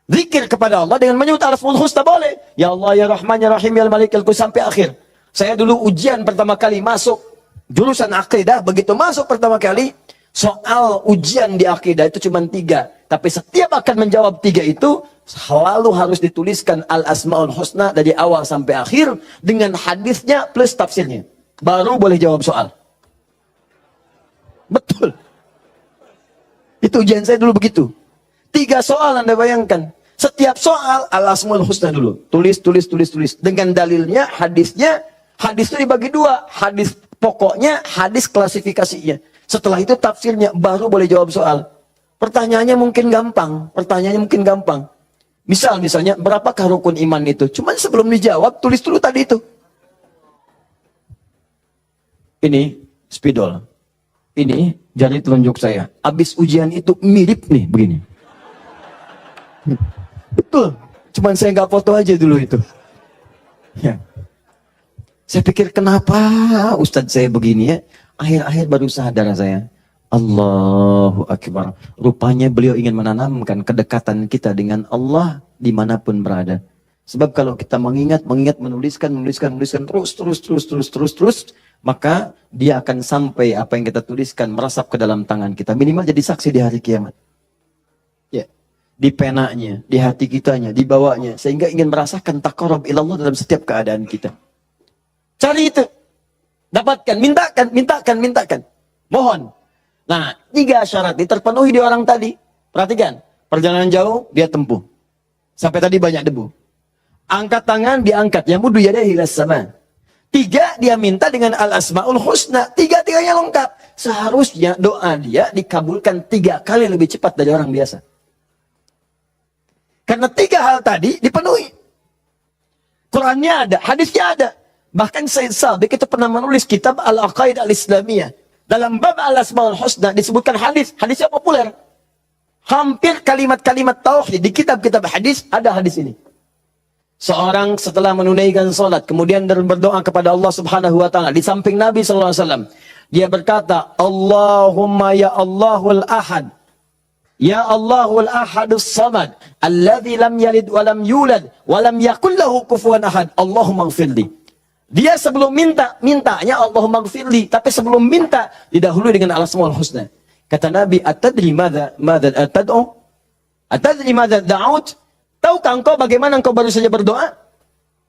Zikir kepada Allah dengan menyebut Asmaul Husna boleh. Ya Allah, ya Rahman, ya Rahim, ya Malik, ya Kudus, sampai akhir. Saya dulu ujian pertama kali masuk jurusan akidah. Begitu masuk pertama kali, soal ujian di akidah itu cuma 3. Tapi setiap akan menjawab 3 itu, selalu harus dituliskan Al-Asma'ul Husna dari awal sampai akhir, dengan hadisnya plus tafsirnya. Baru boleh jawab soal. Betul. Itu ujian saya dulu begitu. 3 soal Anda bayangkan. Setiap soal Al-Asma'ul Husna dulu. Tulis. Dengan dalilnya, hadisnya. Hadis itu dibagi 2. Hadis pokoknya, hadis klasifikasinya. Setelah itu tafsirnya, baru boleh jawab soal. Pertanyaannya mungkin gampang. Misalnya, berapakah rukun iman itu? Cuman sebelum dijawab, tulis dulu tadi itu. Ini spidol. Ini jari telunjuk saya. Habis ujian itu mirip nih, begini. Betul. Cuman saya nggak foto aja dulu itu. Ya. Saya pikir kenapa Ustadz saya begini ya. Akhir-akhir baru sadar saya. Allahu Akbar. Rupanya beliau ingin menanamkan kedekatan kita dengan Allah dimanapun berada. Sebab kalau kita mengingat, menuliskan terus, maka dia akan sampai apa yang kita tuliskan merasap ke dalam tangan kita. Minimal jadi saksi di hari kiamat. Ya. Di penanya, di hati kitanya, dibawanya. Sehingga ingin merasakan taqarrub ilallah dalam setiap keadaan kita. Cari itu. Dapatkan, mintakan. Mohon. Nah, 3 syarat ini terpenuhi di orang tadi. Perhatikan. Perjalanan jauh, dia tempuh. Sampai tadi banyak debu. Angkat tangan, diangkat. Yamudu yadayhi ilas sama. 3, dia minta dengan Al-Asma'ul Husna. 3-tiganya lengkap. Seharusnya doa dia dikabulkan 3 kali lebih cepat dari orang biasa. Karena 3 hal tadi dipenuhi. Qurannya ada, hadisnya ada. Bahkan Sayyid Sabiq itu pernah menulis kitab Al-Aqaidah Al-Islamiyah. Dalam bab Al-Asma'ul Husna disebutkan hadis. Hadisnya populer. Hampir kalimat-kalimat tauhid di kitab-kitab hadis ada hadis ini. Seorang setelah menunaikan salat kemudian berdoa kepada Allah Subhanahu wa taala di samping Nabi sallallahu alaihi wasallam. Dia berkata, "Allahumma ya Allahul Ahad. Ya Allahul Ahadus Samad, alladzi lam yalid wa lam yulad wa lam yakul lahu kufuwan ahad. Allahumma ighfirli." Dia sebelum mintanya Allahumma ighfirli, tapi sebelum minta didahului dengan Al-Asmaul Husna. Kata Nabi, "Atadri madza tad'u? Atadri madza da'ut?" Tahukah engkau bagaimana engkau baru saja berdoa?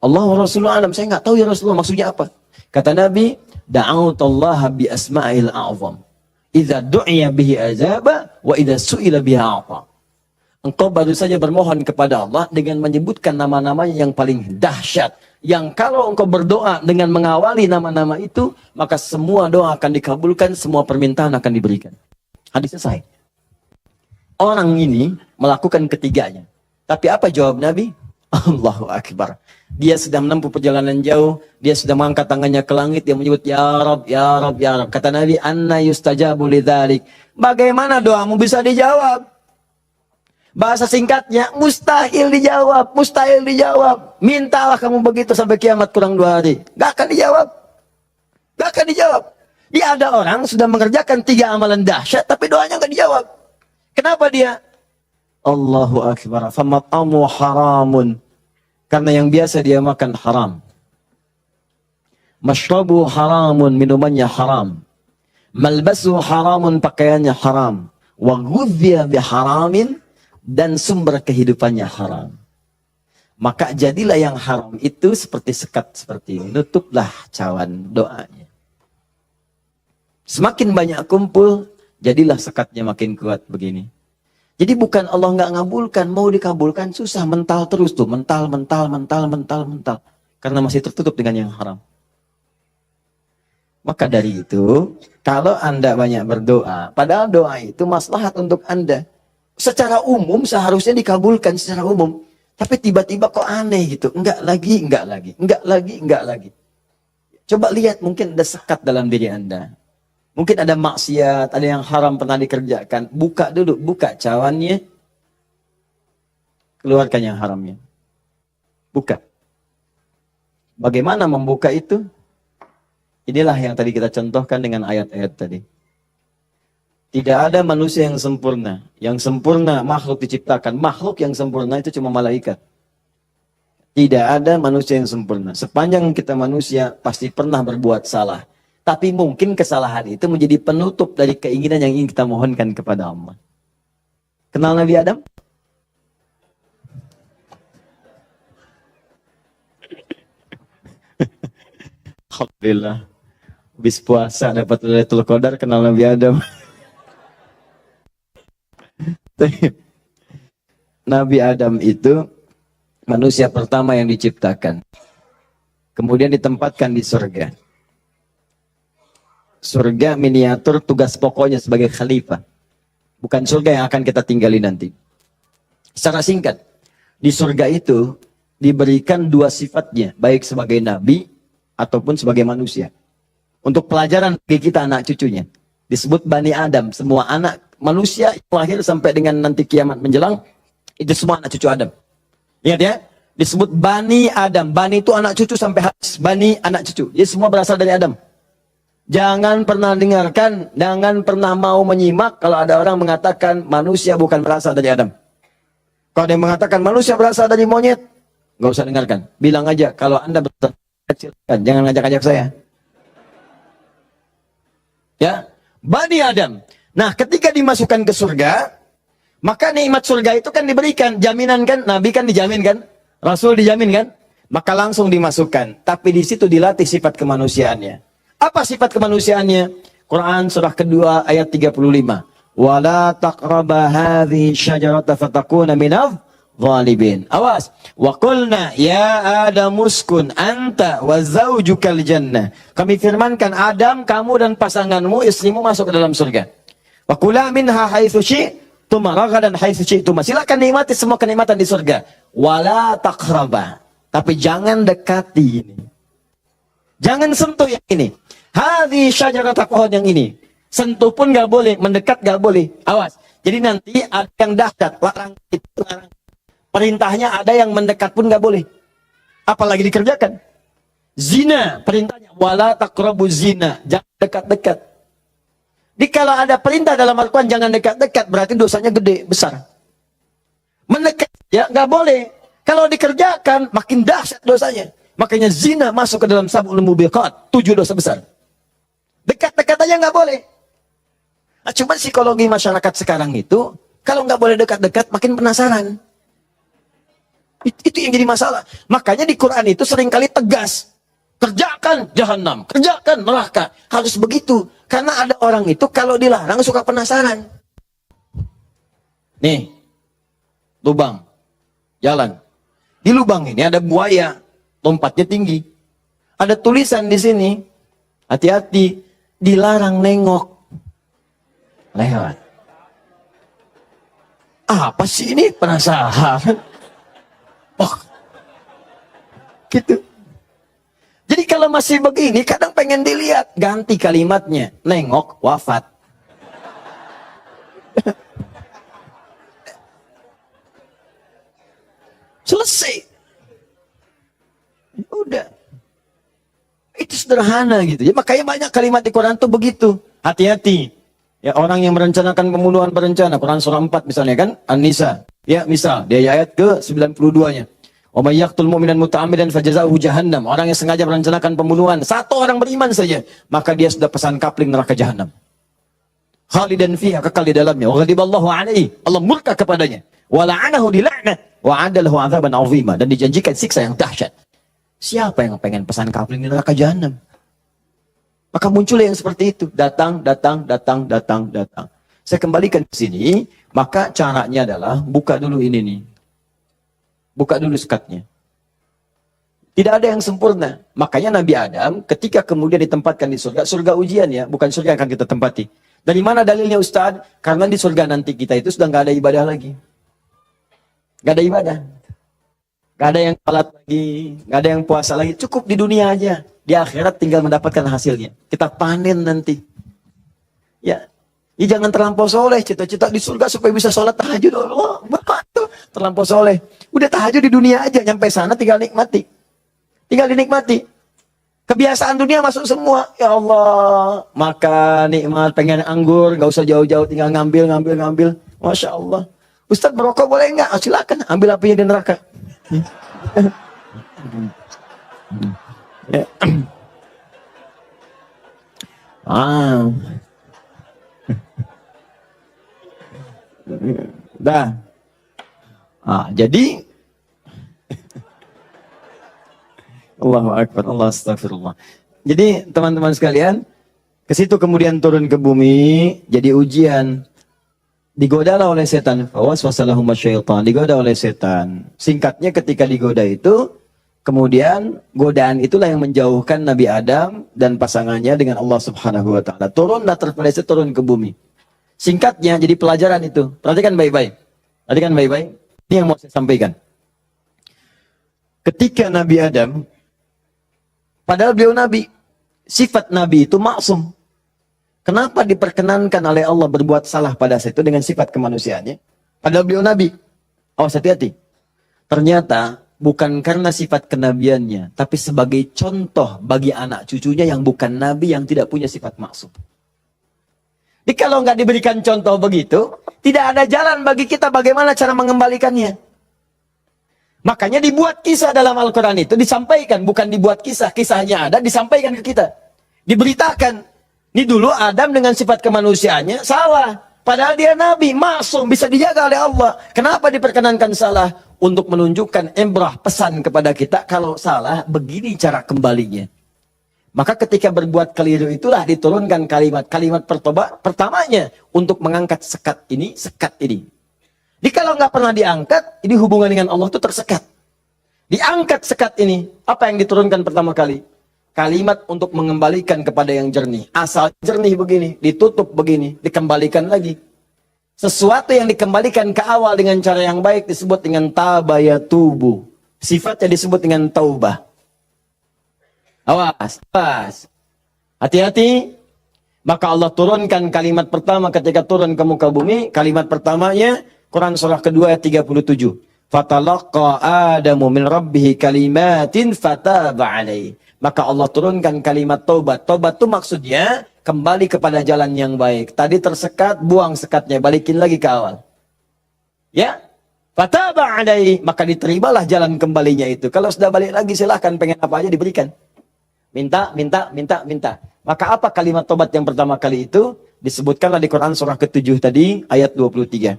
Allah wa Rasulullah alam, saya enggak tahu ya Rasulullah maksudnya apa. Kata Nabi, "Da'utallaha bi asma'il a'zam. Idza du'iya bihi azaba wa idza su'ila biha a'ta." Engkau baru saja bermohon kepada Allah dengan menyebutkan nama-namanya yang paling dahsyat. Yang kalau engkau berdoa dengan mengawali nama-nama itu, maka semua doa akan dikabulkan, semua permintaan akan diberikan. Hadis selesai. Orang ini melakukan ketiganya. Tapi apa jawab Nabi? Allahu Akbar. Dia sedang menempuh perjalanan jauh, dia sudah mengangkat tangannya ke langit, dia menyebut ya Rab, ya Rab, ya Rab. Kata Nabi, anna yustajabu lidzalik. Bagaimana doamu bisa dijawab? Bahasa singkatnya, mustahil dijawab, mustahil dijawab. Mintalah kamu begitu sampai kiamat kurang 2 hari. Gak akan dijawab. Gak akan dijawab. Dia ada orang sudah mengerjakan 3 amalan dahsyat, tapi doanya gak dijawab. Kenapa dia? Allahu Akbar. Famat'amu haramun. Karena yang biasa dia makan haram. Mashrabu haramun, minumannya haram. Malbasu haramun, pakaiannya haram. Wa ghudhiya biharamin, dan sumber kehidupannya haram. Maka jadilah yang haram itu seperti sekat seperti ini. Nutuplah cawan doanya. Semakin banyak kumpul, jadilah sekatnya makin kuat begini. Jadi bukan Allah nggak ngabulkan, mau dikabulkan susah, mental terus tuh, mental. Karena masih tertutup dengan yang haram. Maka dari itu, kalau Anda banyak berdoa, padahal doa itu maslahat untuk Anda. Secara umum seharusnya dikabulkan secara umum. Tapi tiba-tiba kok aneh gitu. Enggak lagi. Coba lihat, mungkin ada sekat dalam diri Anda. Mungkin ada maksiat, ada yang haram pernah dikerjakan. Buka dulu, buka cawannya. Keluarkan yang haramnya. Buka. Bagaimana membuka itu? Inilah yang tadi kita contohkan dengan ayat-ayat tadi. Tidak ada manusia yang sempurna. Yang sempurna makhluk diciptakan. Makhluk yang sempurna itu cuma malaikat. Tidak ada manusia yang sempurna. Sepanjang kita manusia pasti pernah berbuat salah. Tapi mungkin kesalahan itu menjadi penutup dari keinginan yang ingin kita mohonkan kepada Allah. Kenal Nabi Adam? Alhamdulillah. Habis puasa dapat Lailatul Qadar, kenal Nabi Adam. Nabi Adam itu manusia pertama yang diciptakan. Kemudian ditempatkan di surga. Surga miniatur, tugas pokoknya sebagai khalifah. Bukan surga yang akan kita tinggali nanti. Secara singkat, di surga itu diberikan 2 sifatnya, baik sebagai nabi ataupun sebagai manusia. Untuk pelajaran bagi kita anak cucunya. Disebut Bani Adam, semua anak manusia yang lahir sampai dengan nanti kiamat menjelang, itu semua anak cucu Adam. Ingat ya, disebut Bani Adam. Bani itu anak cucu sampai habis. Bani anak cucu. Jadi semua berasal dari Adam. Jangan pernah dengarkan, jangan pernah mau menyimak kalau ada orang mengatakan manusia bukan berasal dari Adam. Kalau ada yang mengatakan manusia berasal dari monyet, nggak usah dengarkan. Bilang aja, kalau Anda berasal kecil, jangan ngajak-ngajak saya. Ya, Bani Adam. Nah, ketika dimasukkan ke surga, maka nikmat surga itu kan diberikan, jaminan kan, Nabi kan dijamin kan, Rasul dijamin kan, maka langsung dimasukkan. Tapi di situ dilatih sifat kemanusiaannya. Apa sifat kemanusiaannya? Quran surah kedua ayat 35. Wala taqraba hadhihi syajarata fatakuna minadh zalimin. Awas. Wa qulna ya Adam uskun anta wa zaujukal jannah. Kami firmankan, Adam, kamu dan pasanganmu, istrimu masuk ke dalam surga. Wa kula minha haitsu syi'tum ragadan haitsu syi'tum. Silakan nikmati semua kenikmatan di surga. Wala taqraba. Tapi jangan dekati ini. Jangan sentuh yang ini. Hadhi syajarat, pohon yang ini. Sentuh pun gak boleh, mendekat gak boleh. Awas. Jadi nanti ada yang dahsyat, larang itu larang. Perintahnya ada yang mendekat pun gak boleh. Apalagi dikerjakan. Zina, perintahnya wala taqrabu zina, jangan dekat-dekat. Jadi kalau ada perintah dalam Al-Quran jangan dekat-dekat, berarti dosanya gede, besar. Mendekat ya gak boleh. Kalau dikerjakan makin dahsyat dosanya. Makanya zina masuk ke dalam sab'ul mubiqat, 7 dosa besar. Dekat-dekat aja nggak boleh. Nah, cuma psikologi masyarakat sekarang itu, kalau nggak boleh dekat-dekat, makin penasaran. Itu yang jadi masalah. Makanya di Quran itu seringkali tegas. Kerjakan jahanam, kerjakan neraka. Harus begitu. Karena ada orang itu kalau dilarang suka penasaran. Nih, lubang, jalan. Di lubang ini ada buaya. Lompatnya tinggi. Ada tulisan di sini, hati-hati, dilarang nengok. Lewat. Apa sih ini? Penasaran. Oh, Gitu. Jadi kalau masih begini, kadang pengen dilihat. Ganti kalimatnya. Nengok, wafat. Selesai. Udah. Itu sederhana gitu. Ya, makanya banyak kalimat di Quran tuh begitu. Hati-hati. Ya, orang yang merencanakan pembunuhan berencana. Quran surah 4 misalnya kan. An-Nisa. Ya, misal. Dia ayat ke 92-nya. Wa may yaqtul mu'minan muta'ammidan fajaza'uhu jahannam. Orang yang sengaja merencanakan pembunuhan. Satu orang beriman saja. Maka dia sudah pesan kapling neraka jahannam. Khalidan fiha, kekal di dalamnya. Wa ghadiballahu alaihi. Allah murka kepadanya. Wa la'anahu dila'nah. Wa 'adalahu 'adzaban 'azima. Dan dijanjikan siksa yang dahsyat. Siapa yang pengen pesan kapling di neraka jahannam? Maka muncul yang seperti itu. Datang. Saya kembalikan ke sini. Maka caranya adalah buka dulu ini nih. Buka dulu sekatnya. Tidak ada yang sempurna. Makanya Nabi Adam ketika kemudian ditempatkan di surga. Surga ujian ya. Bukan surga yang akan kita tempati. Dari mana dalilnya Ustaz? Karena di surga nanti kita itu sudah nggak ada ibadah lagi. Nggak ada ibadah. Nggak ada yang salat lagi. Nggak ada yang puasa lagi. Cukup di dunia aja. Di akhirat tinggal mendapatkan hasilnya. Kita panen nanti. Ya. Ya jangan terlampau soleh. Cita-cita di surga supaya bisa sholat tahajud. Oh, bapak tuh terlampau soleh. Udah tahajud di dunia aja. Nyampe sana tinggal nikmati. Tinggal dinikmati. Kebiasaan dunia masuk semua. Ya Allah. Makan, nikmat, pengen anggur. Gak usah jauh-jauh. Tinggal ngambil. Masya Allah. Ustaz merokok boleh nggak? Oh, silakan. Ambil apinya di neraka. Jadi Allahu Akbar, Allah astagfirullah. Jadi teman-teman sekalian, ke situ kemudian turun ke bumi, jadi ujian. Digodalah oleh setan. Waswasalahum syaitan. Digoda oleh setan. Singkatnya ketika digoda itu, kemudian godaan itulah yang menjauhkan Nabi Adam dan pasangannya dengan Allah Subhanahu wa taala. Turunlah terpeleset turun ke bumi. Singkatnya jadi pelajaran itu. Perhatikan baik-baik. Ini yang mau saya sampaikan. Ketika Nabi Adam, padahal beliau Nabi, sifat Nabi itu maksum. Kenapa diperkenankan oleh Allah berbuat salah pada saat itu dengan sifat kemanusiaannya? Padahal beliau Nabi. Awas hati-hati. Ternyata bukan karena sifat kenabiannya, tapi sebagai contoh bagi anak cucunya yang bukan Nabi, yang tidak punya sifat maksum. Jadi kalau nggak diberikan contoh begitu, tidak ada jalan bagi kita bagaimana cara mengembalikannya. Makanya dibuat kisah dalam Al-Quran itu, disampaikan, bukan dibuat kisah. Kisahnya ada, disampaikan ke kita. Diberitakan. Ini dulu Adam dengan sifat kemanusiaannya salah. Padahal dia Nabi, maksum, bisa dijaga oleh Allah. Kenapa diperkenankan salah? Untuk menunjukkan ibrah, pesan kepada kita, kalau salah, begini cara kembalinya. Maka ketika berbuat keliru itulah diturunkan kalimat pertamanya untuk mengangkat sekat ini. Jadi kalau nggak pernah diangkat, ini hubungan dengan Allah itu tersekat. Diangkat sekat ini, apa yang diturunkan pertama kali? Kalimat untuk mengembalikan kepada yang jernih. Asal jernih begini, ditutup begini, dikembalikan lagi. Sesuatu yang dikembalikan ke awal dengan cara yang baik disebut dengan tabayatubu. Sifatnya disebut dengan taubah. Awas. Hati-hati. Maka Allah turunkan kalimat pertama ketika turun ke muka bumi. Kalimat pertamanya, Quran surah kedua ayat 37. Fatalaqqa Adamu min rabbihi kalimatin fataba alaihi. Maka Allah turunkan kalimat taubat. Taubat itu maksudnya kembali kepada jalan yang baik. Tadi tersekat, buang sekatnya, balikin lagi ke awal. Ya, fataba alaihi, maka diterimalah jalan kembalinya itu. Kalau sudah balik lagi silahkan, pengen apa aja diberikan. Minta. Maka apa kalimat taubat yang pertama kali itu? Disebutkanlah di Quran surah ke-7 tadi, ayat 23.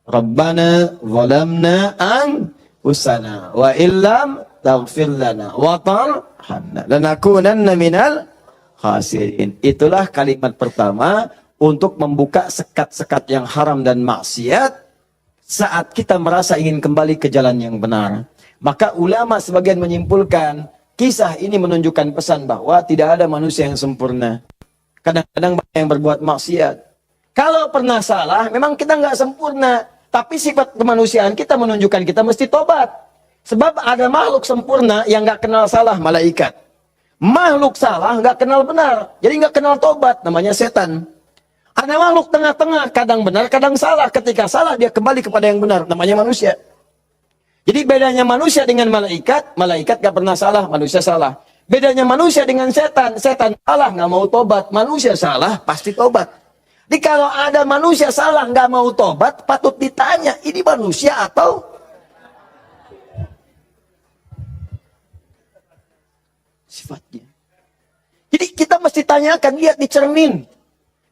Rabbana zalamna anfusana wa illam taghfir lana wa tarhamna lanakunanna minal khasirin. Itulah kalimat pertama untuk membuka sekat-sekat yang haram dan maksiat saat kita merasa ingin kembali ke jalan yang benar. Maka ulama sebagian menyimpulkan kisah ini menunjukkan pesan bahwa tidak ada manusia yang sempurna. Kadang-kadang banyak yang berbuat maksiat. Kalau pernah salah, memang kita nggak sempurna. Tapi sifat kemanusiaan kita menunjukkan kita mesti tobat. Sebab ada makhluk sempurna yang nggak kenal salah, malaikat. Makhluk salah nggak kenal benar, jadi nggak kenal tobat, namanya setan. Ada makhluk tengah-tengah, kadang benar, kadang salah. Ketika salah dia kembali kepada yang benar, namanya manusia. Jadi bedanya manusia dengan malaikat, malaikat nggak pernah salah, manusia salah. Bedanya manusia dengan setan, setan salah nggak mau tobat, manusia salah pasti tobat. Jadi kalau ada manusia salah nggak mau tobat, patut ditanya, ini manusia atau sifatnya. Jadi kita mesti tanyakan, lihat di cermin.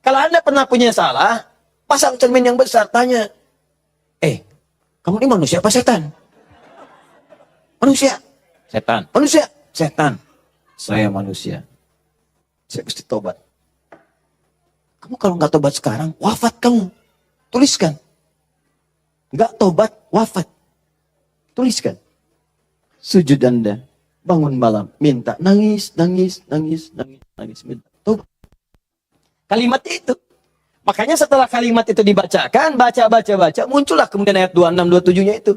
Kalau Anda pernah punya salah, pasang cermin yang besar, tanya, kamu ini manusia apa setan? Manusia. Setan. Manusia. Setan. Saya manusia. Saya mesti tobat. Kamu kalau nggak tobat sekarang, wafat kamu. Tuliskan. Nggak tobat, wafat. Tuliskan. Sujud Anda. Bangun malam. Minta. Nangis, nangis, nangis, nangis, nangis. Minta. Tobat. Kalimat itu. Makanya setelah kalimat itu dibacakan, baca, muncullah kemudian ayat 26, 27-nya itu.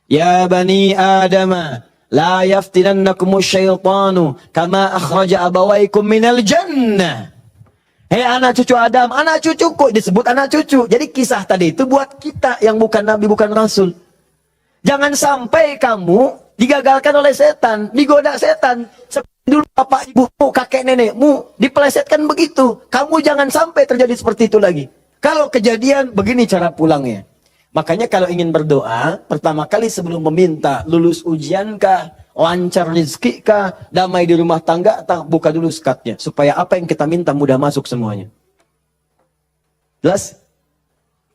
Ya bani Adama, la yaftinannakumus syaitanu kama akhraja abawaikum minal jannah. Hei anak cucu Adam, anak cucuku, disebut anak cucu. Jadi kisah tadi itu buat kita yang bukan nabi, bukan rasul. Jangan sampai kamu digagalkan oleh setan, digoda setan. Seperti dulu bapak ibumu, kakek nenekmu, dipelesetkan begitu. Kamu jangan sampai terjadi seperti itu lagi. Kalau kejadian, begini cara pulangnya. Makanya kalau ingin berdoa, pertama kali sebelum meminta, lulus ujiankah, lancar rizkikah, damai di rumah tangga, buka dulu skatnya. Supaya apa yang kita minta mudah masuk semuanya. Jelas?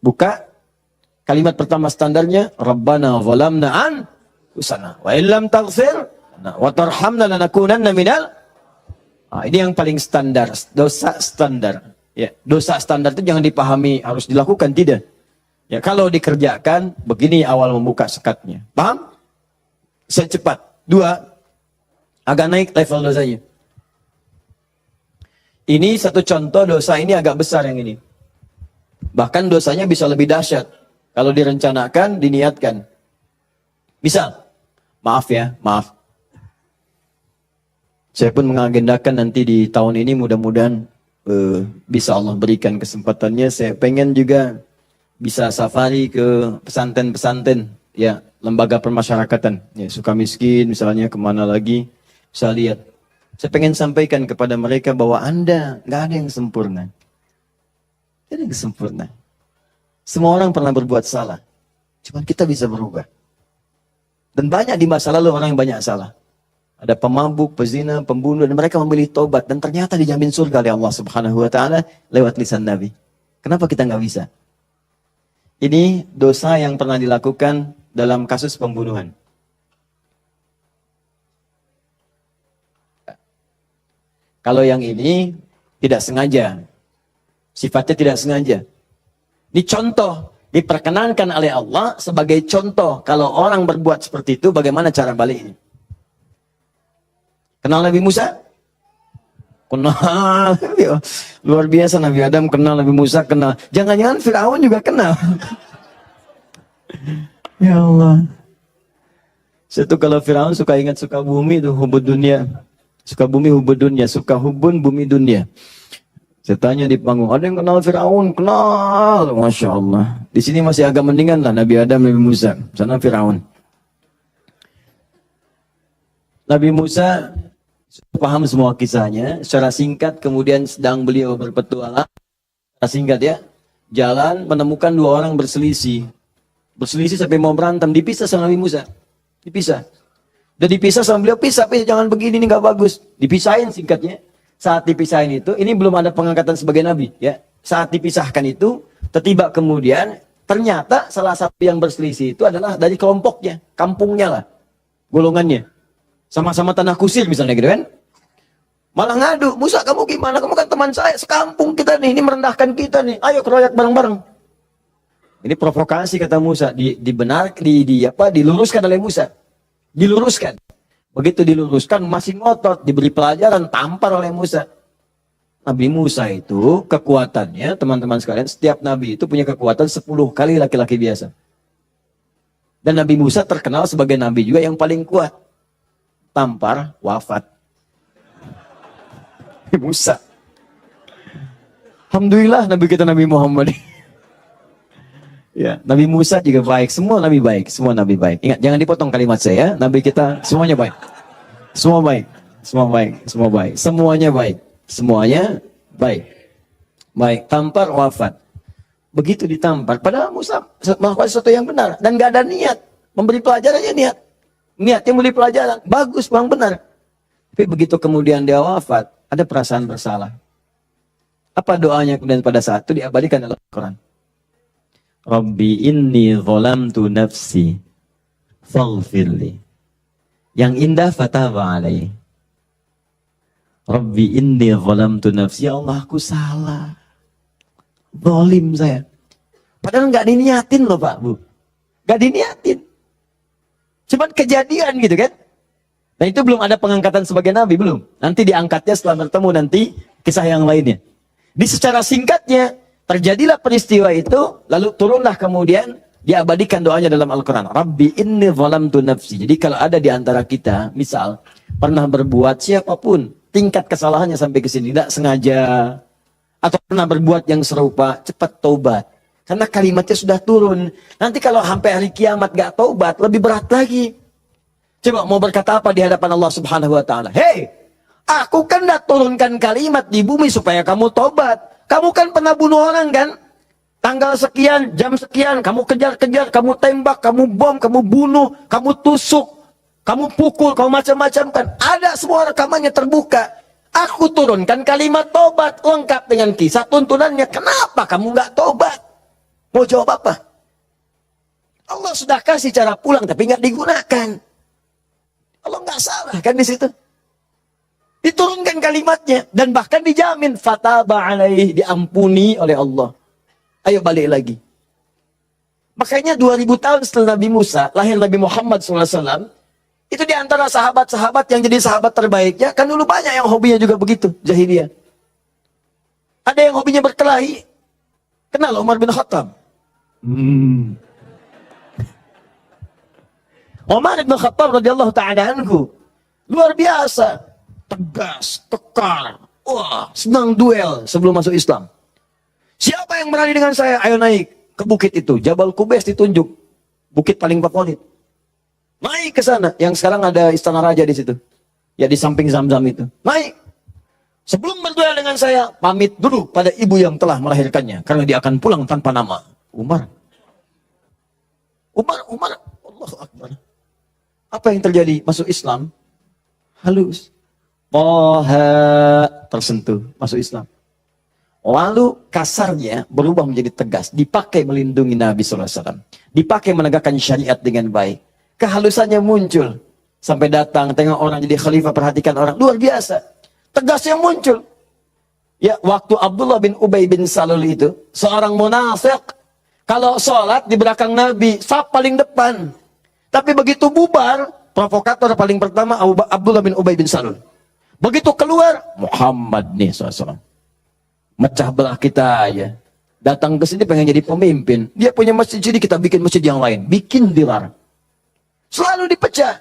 Buka. Kalimat pertama standarnya, Rabbana zalamna anfusana wa illam taghfir wa tarhamna lanakunanna minal. Ini yang paling standar, dosa standar. Ya, dosa standar itu jangan dipahami harus dilakukan, tidak. Ya, kalau dikerjakan, begini awal membuka sekatnya. Paham? Secepat. 2, agak naik level dosanya. Ini satu contoh dosa ini agak besar yang ini. Bahkan dosanya bisa lebih dahsyat. Kalau direncanakan, diniatkan. Misal, maaf ya, maaf. Saya pun mengagendakan nanti di tahun ini mudah-mudahan bisa Allah berikan kesempatannya. Saya pengen juga bisa safari ke pesantren-pesantren, ya, lembaga permasyarakatan, ya, Sukamiskin misalnya, kemana lagi, bisa lihat. Saya pengen sampaikan kepada mereka bahwa Anda nggak ada yang sempurna. Tidak ada yang sempurna. Semua orang pernah berbuat salah, cuman kita bisa berubah. Dan banyak di masa lalu orang yang banyak salah. Ada pemabuk, pezina, pembunuh, dan mereka memilih tobat, dan ternyata dijamin surga oleh Allah Subhanahu Wa Taala lewat lisan Nabi. Kenapa kita nggak bisa? Ini dosa yang pernah dilakukan dalam kasus pembunuhan. Kalau yang ini tidak sengaja, sifatnya tidak sengaja. Ini contoh, diperkenankan oleh Allah sebagai contoh. Kalau orang berbuat seperti itu, bagaimana cara baliknya? Kenal Nabi Musa? Kenal. Luar biasa, Nabi Adam kenal, Nabi Musa kenal. Jangan-jangan Fir'aun juga kenal. Ya Allah. Satu kalau Fir'aun suka ingat suka bumi itu hubud dunia. Suka bumi hubud dunia. Suka hubun bumi dunia. Saya tanya di panggung, ada yang kenal Fir'aun? Kenal. Masya Allah. Di sini masih agak mendingan lah Nabi Adam, Nabi Musa. Sana Fir'aun. Nabi Musa paham semua kisahnya. Secara singkat kemudian sedang beliau berpetualang. Secara singkat ya. Jalan menemukan 2 orang berselisih. Berselisih sampai mau berantem. Dipisah sama Nabi Musa. Dipisah. Udah dipisah sama beliau. Pisah. Jangan begini, ini gak bagus. Dipisahin singkatnya. Saat dipisahin itu, ini belum ada pengangkatan sebagai Nabi. Ya. Saat dipisahkan itu, tiba kemudian, ternyata salah satu yang berselisih itu adalah dari kelompoknya. Kampungnya lah. Golongannya. Sama-sama tanah kusir misalnya gitu kan. Malah ngadu, Musa kamu gimana? Kamu kan teman saya, sekampung kita nih, ini merendahkan kita nih. Ayo keroyak bareng-bareng. Ini provokasi kata Musa, diluruskan oleh Musa. Diluruskan. Begitu diluruskan, masih ngotot, diberi pelajaran, tampar oleh Musa. Nabi Musa itu kekuatannya, teman-teman sekalian, setiap Nabi itu punya kekuatan 10 kali laki-laki biasa. Dan Nabi Musa terkenal sebagai Nabi juga yang paling kuat. Tampar, wafat. Musa. Alhamdulillah Nabi kita Nabi Muhammad. Ya, Nabi Musa juga baik. Semua Nabi baik. Semua Nabi baik. Ingat, jangan dipotong kalimat saya. Nabi kita semuanya baik. Semua baik. Semua baik. Semua baik. Semuanya baik. Semuanya baik. Baik. Tampar, wafat. Begitu ditampar. Padahal Musa melakukan sesuatu yang benar. Dan gak ada niat. Memberi pelajarannya niat. Niatnya memberi pelajaran. Bagus, bang, benar. Tapi begitu kemudian dia wafat, ada perasaan bersalah. Apa doanya kemudian pada saat itu diabadikan dalam Al-Quran? Rabbi inni zalamtu nafsi faghfirli. Yang indah fataba alaih. Rabbi inni zalamtu nafsi. Ya Allah, aku salah. Zalim saya. Padahal nggak diniatin loh Pak Bu. Nggak diniatin. Cuman kejadian gitu kan. Dan itu belum ada pengangkatan sebagai nabi, belum. Nanti diangkatnya setelah bertemu nanti kisah yang lainnya. Di secara singkatnya, terjadilah peristiwa itu, lalu turunlah kemudian diabadikan doanya dalam Al-Quran. Rabbi inni zalamtu nafsi. Jadi kalau ada di antara kita, misal, pernah berbuat siapapun, tingkat kesalahannya sampai ke sini, tidak sengaja, atau pernah berbuat yang serupa, cepat taubat. Karena kalimatnya sudah turun. Nanti kalau sampai hari kiamat gak taubat, lebih berat lagi. Coba mau berkata apa di hadapan Allah Subhanahu wa Ta'ala? Hei, aku kan dah turunkan kalimat di bumi supaya kamu tobat. Kamu kan pernah bunuh orang kan? Tanggal sekian, jam sekian, kamu kejar-kejar, kamu tembak, kamu bom, kamu bunuh, kamu tusuk, kamu pukul, kamu macam-macam kan? Ada semua rekamannya terbuka. Aku turunkan kalimat tobat lengkap dengan kisah tuntunannya. Kenapa kamu nggak tobat? Mau jawab apa? Allah sudah kasih cara pulang tapi nggak digunakan. Allah nggak salah kan di situ. Diturunkan kalimatnya dan bahkan dijamin fataba alaih, diampuni oleh Allah. Ayo balik lagi. Makanya 2000 tahun setelah Nabi Musa lahir Nabi Muhammad SAW, itu di antara sahabat-sahabat yang jadi sahabat terbaiknya, kan dulu banyak yang hobinya juga begitu, jahiliyah. Ada yang hobinya berkelahi. Kenal Umar bin Khattab? Umar bin Khattab radhiyallahu ta'ala anhu luar biasa, tegas, kekar, wah, senang duel sebelum masuk Islam. Siapa yang berani dengan saya? Ayo naik ke bukit itu, Jabal Qubais ditunjuk, bukit paling favorit. Naik ke sana, yang sekarang ada istana raja di situ. Ya di samping Zam-Zam itu. Naik. Sebelum berduel dengan saya, pamit dulu pada ibu yang telah melahirkannya, karena dia akan pulang tanpa nama. Umar, Allahu Akbar. Apa yang terjadi? Masuk Islam, halus. Tersentuh, masuk Islam. Lalu kasarnya berubah menjadi tegas, dipakai melindungi Nabi SAW, dipakai menegakkan syariat dengan baik. Kehalusannya muncul, sampai datang tengok orang jadi khalifah, perhatikan orang, luar biasa. Tegasnya muncul. Ya, waktu Abdullah bin Ubay bin Salul itu, seorang munafik, kalau sholat di belakang Nabi, saf paling depan. Tapi begitu bubar, provokator paling pertama Abdullah bin Ubay bin Salul. Begitu keluar, Muhammad nih SAW. Mecah belah kita aja. Datang ke sini pengen jadi pemimpin. Dia punya masjid, jadi kita bikin masjid yang lain. Bikin dilar. Selalu dipecah.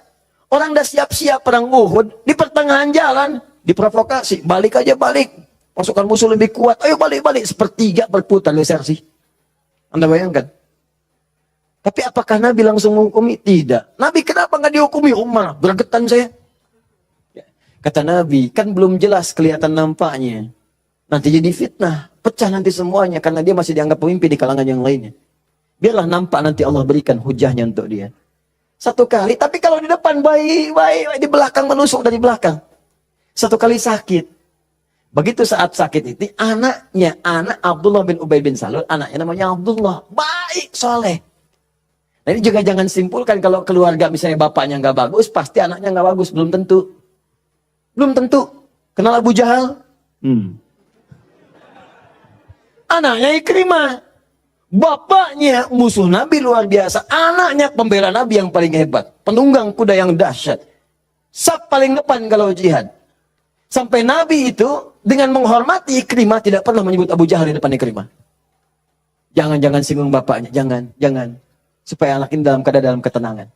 Orang dah siap-siap perang Uhud, di pertengahan jalan, diprovokasi. Balik aja balik. Pasukan musuh lebih kuat. Ayo balik-balik. Sepertiga berputar desersi. Anda bayangkan. Tapi apakah Nabi langsung menghukumi? Tidak. Nabi kenapa nggak dihukumi? Umar, bergetan saya. Kata Nabi, kan belum jelas kelihatan nampaknya. Nanti jadi fitnah. Pecah nanti semuanya. Karena dia masih dianggap pemimpin di kalangan yang lainnya. Biarlah nampak nanti Allah berikan hujahnya untuk dia. Satu kali. Tapi kalau di depan baik-baik. Di belakang menusuk dari belakang. Satu kali sakit. Begitu saat sakit itu. Anaknya. Anak Abdullah bin Ubay bin Salul. Anaknya namanya Abdullah. Baik, soleh. Nah ini juga jangan simpulkan kalau keluarga misalnya bapaknya nggak bagus. Pasti anaknya nggak bagus. Belum tentu. Belum tentu. Kenal Abu Jahal? Anaknya Ikrimah. Bapaknya musuh Nabi luar biasa. Anaknya pembela Nabi yang paling hebat. Penunggang kuda yang dahsyat. Saf paling depan kalau jihad. Sampai Nabi itu dengan menghormati Ikrimah tidak pernah menyebut Abu Jahal di depan Ikrimah. Jangan singgung bapaknya. Jangan. supaya anak ini dalam ketenangan.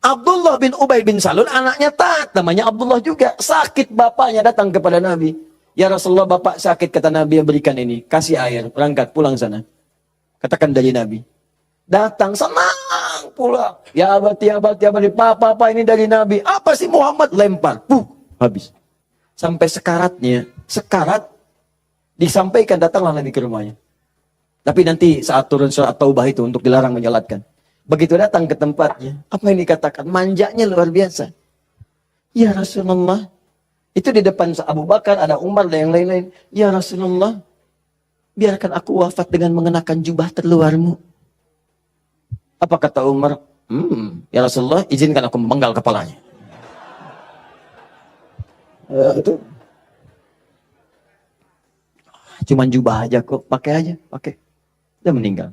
Abdullah bin Ubay bin Salul, anaknya taat, namanya Abdullah juga. Sakit, bapaknya datang kepada Nabi. Ya Rasulullah, bapak sakit, kata Nabi, ya berikan ini. Kasih air, berangkat, pulang sana. Katakan dari Nabi. Datang, senang pulang. Ya abati, papa ini dari Nabi. Apa sih Muhammad? Lempar, habis. Sampai sekarat, disampaikan, datanglah Nabi ke rumahnya. Tapi nanti saat turun surat Taubah itu untuk dilarang menyolatkan. Begitu datang ke tempatnya, apa yang dikatakan? Manjanya luar biasa. Ya Rasulullah, itu di depan Abu Bakar, ada Umar dan yang lain-lain. Ya Rasulullah, biarkan aku wafat dengan mengenakan jubah terluarmu. Apa kata Umar? Ya Rasulullah, izinkan aku memenggal kepalanya. Itu cuman jubah aja kok, pakai aja, pakai. Dia meninggal.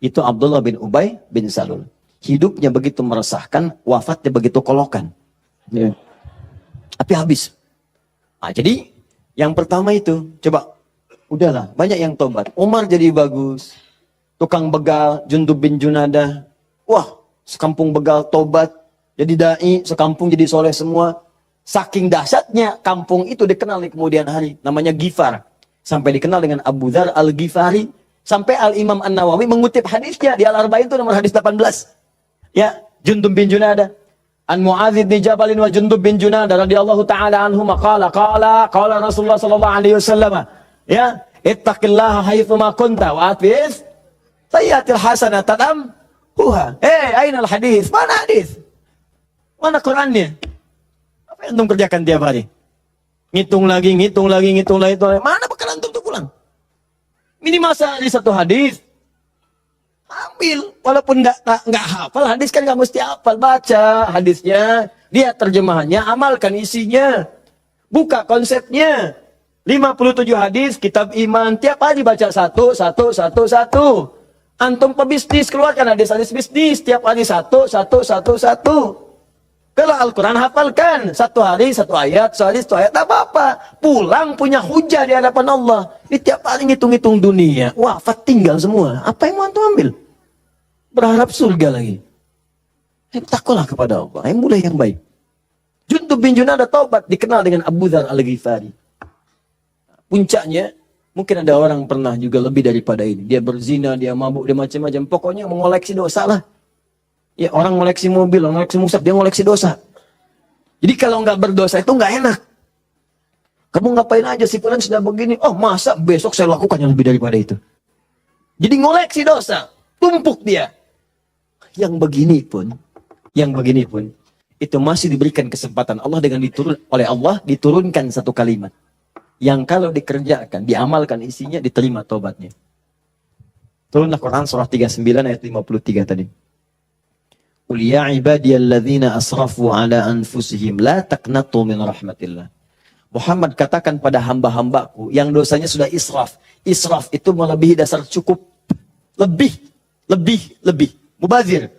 Itu Abdullah bin Ubay bin Salul. Hidupnya begitu meresahkan, wafatnya begitu kolokan. Ya. Tapi habis. Nah, jadi yang pertama itu, coba, udahlah, banyak yang tobat. Umar jadi bagus. Tukang begal, Jundub bin Junadah. Wah, sekampung begal tobat. Jadi dai, sekampung jadi soleh semua. Saking dahsyatnya, kampung itu dikenal di kemudian hari. Namanya Ghifar. Sampai dikenal dengan Abu Dzar al-Ghifari. Sampai Al-Imam An-Nawawi mengutip hadisnya di Al-Arba'in itu nomor hadis 18. Ya, Jundub bin Junadah. An Mu'adz bin Jabal wa Jundub bin Junadah radhiyallahu taala anhu qala Rasulullah sallallahu alaihi wasallam, ya, ittaqillaha haitsu ma kunta wa atfis sayyatil hasanata tamhuha. Aina al-hadis? Mana hadis? Mana Qur'annya? Apa yang antum kerjakan tiap hari? Ngitung lagi. Mana bekal antum tuh pulang? Minimal sehari satu hadis. Ambil. Walaupun nggak hafal hadis, kan nggak mesti hafal. Baca hadisnya, lihat terjemahannya, amalkan isinya. Buka konsepnya. 57 hadis, kitab iman. Tiap hari baca satu. Antum pebisnis, keluarkan hadis-hadis bisnis. Tiap hari satu. Kalau Al-Quran hafalkan. Satu hari, satu ayat, tak apa-apa. Pulang punya hujah di hadapan Allah. Ini tiap hari ngitung-ngitung dunia. Wafat tinggal semua. Apa yang mau antum ambil? Berharap surga lagi. Takutlah kepada Allah. Mulai yang baik. Jundub bin Junadah taubat. Dikenal dengan Abu Dzar al-Ghifari. Puncaknya, mungkin ada orang pernah juga lebih daripada ini. Dia berzina, dia mabuk, dia macam-macam. Pokoknya mengoleksi dosa lah. Ya, orang ngoleksi mobil, orang ngoleksi musab, dia ngoleksi dosa. Jadi kalau nggak berdosa itu nggak enak. Kamu ngapain aja, si fulan sudah begini. Oh, masa besok saya lakukan yang lebih daripada itu. Jadi ngoleksi dosa, tumpuk dia. Yang begini pun, itu masih diberikan kesempatan Allah dengan oleh Allah diturunkan satu kalimat. Yang kalau dikerjakan, diamalkan isinya, diterima tobatnya. Turunlah Quran surah 39 ayat 53 tadi. Qul ya ibadiyalladzina asrafu ala anfusihim la taqnatu min rahmatillah. Muhammad katakan pada hamba-hambaku yang dosanya sudah israf. Israf itu melebihi dasar cukup. Lebih. Mubazir.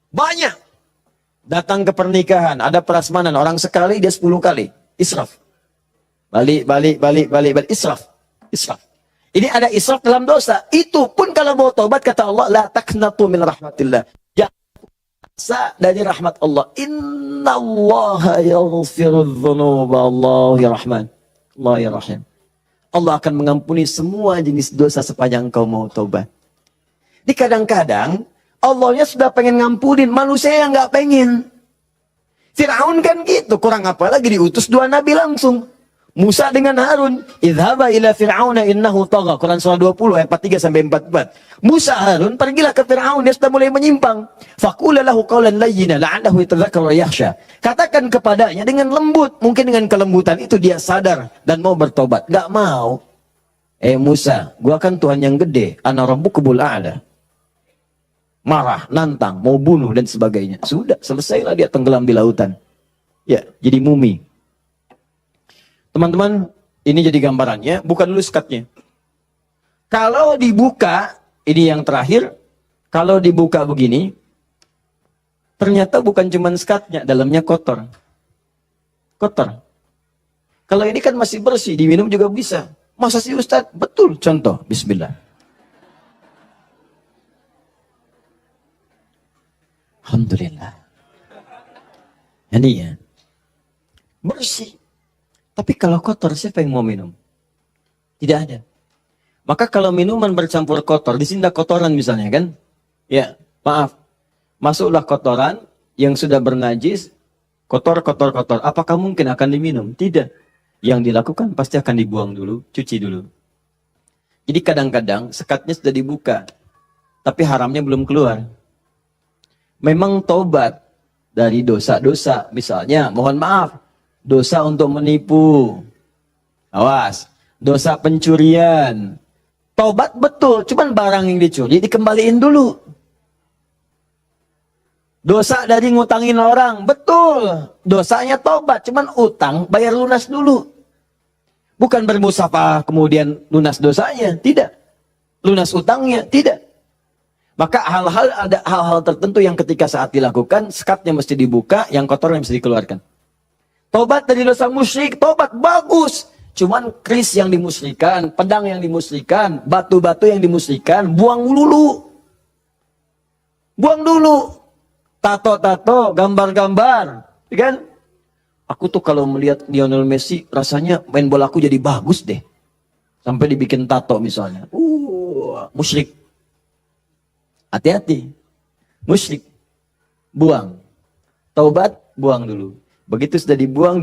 Banyak. Datang ke pernikahan, ada prasmanan, orang sekali dia 10 kali. Israf. Balik. Israf. Ini ada israf dalam dosa. Itu pun kalau mau taubat, kata Allah, la taqnatu min rahmatillah. Dari rahmat Allah. Inna Allah yaghfirudz dzunuba. Allah ya Rahman. Allah ya Rahim. Allah akan mengampuni semua jenis dosa sepanjang kau mau taubat. Di kadang-kadang Allahnya sudah pengen ngampunin, manusia yang nggak pengen. Fir'aun kan gitu, kurang apa lagi diutus 2 nabi langsung. Musa dengan Harun, idhaba ila fir'auna innahu tagha. Quran surah 20 ayat 43 sampai 44. Musa Harun pergilah ke Fir'aun, dia sudah mulai menyimpang. Faqula lahu qawlan layyina la'allahu yatadhakkaru wa yakhsha. Katakan kepadanya dengan lembut, mungkin dengan kelembutan itu dia sadar dan mau bertobat. Enggak mau. Musa, gua kan Tuhan yang gede, ana rabbukul a'la. Marah, nantang, mau bunuh dan sebagainya. Sudah, selesailah dia tenggelam di lautan. Ya, jadi mumi. Teman-teman, ini jadi gambarannya, buka dulu skatnya. Kalau dibuka, ini yang terakhir, kalau dibuka begini, ternyata bukan cuma skatnya, dalamnya kotor. Kotor. Kalau ini kan masih bersih, diminum juga bisa. Masa sih Ustaz? Betul, contoh, bismillah. Alhamdulillah. Ini ya. Bersih. Tapi kalau kotor, siapa yang mau minum? Tidak ada. Maka kalau minuman bercampur kotor, di sini ada kotoran misalnya kan? Ya, maaf. Masuklah kotoran yang sudah bernajis, kotor. Apakah mungkin akan diminum? Tidak. Yang dilakukan pasti akan dibuang dulu, cuci dulu. Jadi kadang-kadang sekatnya sudah dibuka, tapi haramnya belum keluar. Memang tobat dari dosa-dosa, misalnya, mohon maaf, dosa untuk menipu, awas, dosa pencurian, tobat betul, cuman barang yang dicuri dikembaliin dulu. Dosa dari ngutangin orang, betul, dosanya tobat, cuman utang bayar lunas dulu. Bukan bermusafah kemudian lunas dosanya, tidak. Lunas utangnya, tidak. Maka ada hal-hal tertentu yang ketika saat dilakukan, sekatnya mesti dibuka, yang kotornya mesti dikeluarkan. Tobat dari dosa musyrik, tobat bagus. Cuman keris yang dimusyrikan, pedang yang dimusyrikan, batu-batu yang dimusyrikan, buang dulu. Buang dulu. Tato-tato, gambar-gambar. Kan? Aku tuh kalau melihat Lionel Messi, rasanya main bola aku jadi bagus deh. Sampai dibikin tato misalnya. Musyrik. Hati-hati. Musyrik. Buang. Taubat, buang dulu. Begitu sudah dibuang,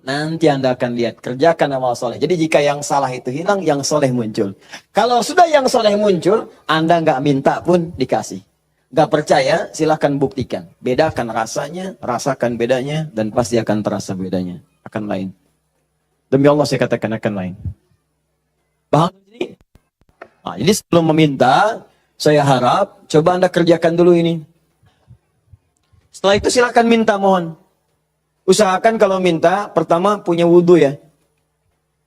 nanti Anda akan lihat. Kerjakan amal soleh. Jadi jika yang salah itu hilang, yang soleh muncul. Kalau sudah yang soleh muncul, Anda nggak minta pun dikasih. Nggak percaya, silahkan buktikan. Bedakan rasanya, rasakan bedanya, dan pasti akan terasa bedanya. Akan lain. Demi Allah saya katakan akan lain. Paham ini? Nah, jadi sebelum meminta, saya harap, coba Anda kerjakan dulu ini. Setelah itu silakan minta, mohon. Usahakan kalau minta, pertama punya wudhu ya.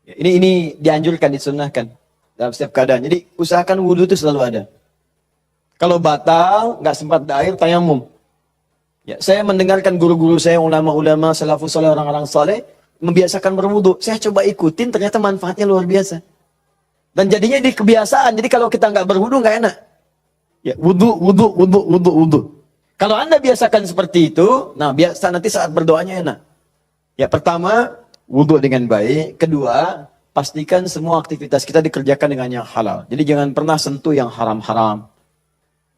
Ini dianjurkan, disunahkan. Dalam setiap keadaan. Jadi usahakan wudhu itu selalu ada. Kalau batal, nggak sempat air, tayamum. Ya, saya mendengarkan guru-guru saya, ulama-ulama, salafus saleh, orang-orang saleh, membiasakan berwudhu. Saya coba ikutin, ternyata manfaatnya luar biasa. Dan jadinya di kebiasaan. Jadi kalau kita nggak berwudhu, nggak enak. Ya, wudhu. Kalau Anda biasakan seperti itu, nah biasa nanti saat berdoanya enak. Ya, pertama, wudhu dengan baik. Kedua, pastikan semua aktivitas kita dikerjakan dengan yang halal. Jadi jangan pernah sentuh yang haram-haram.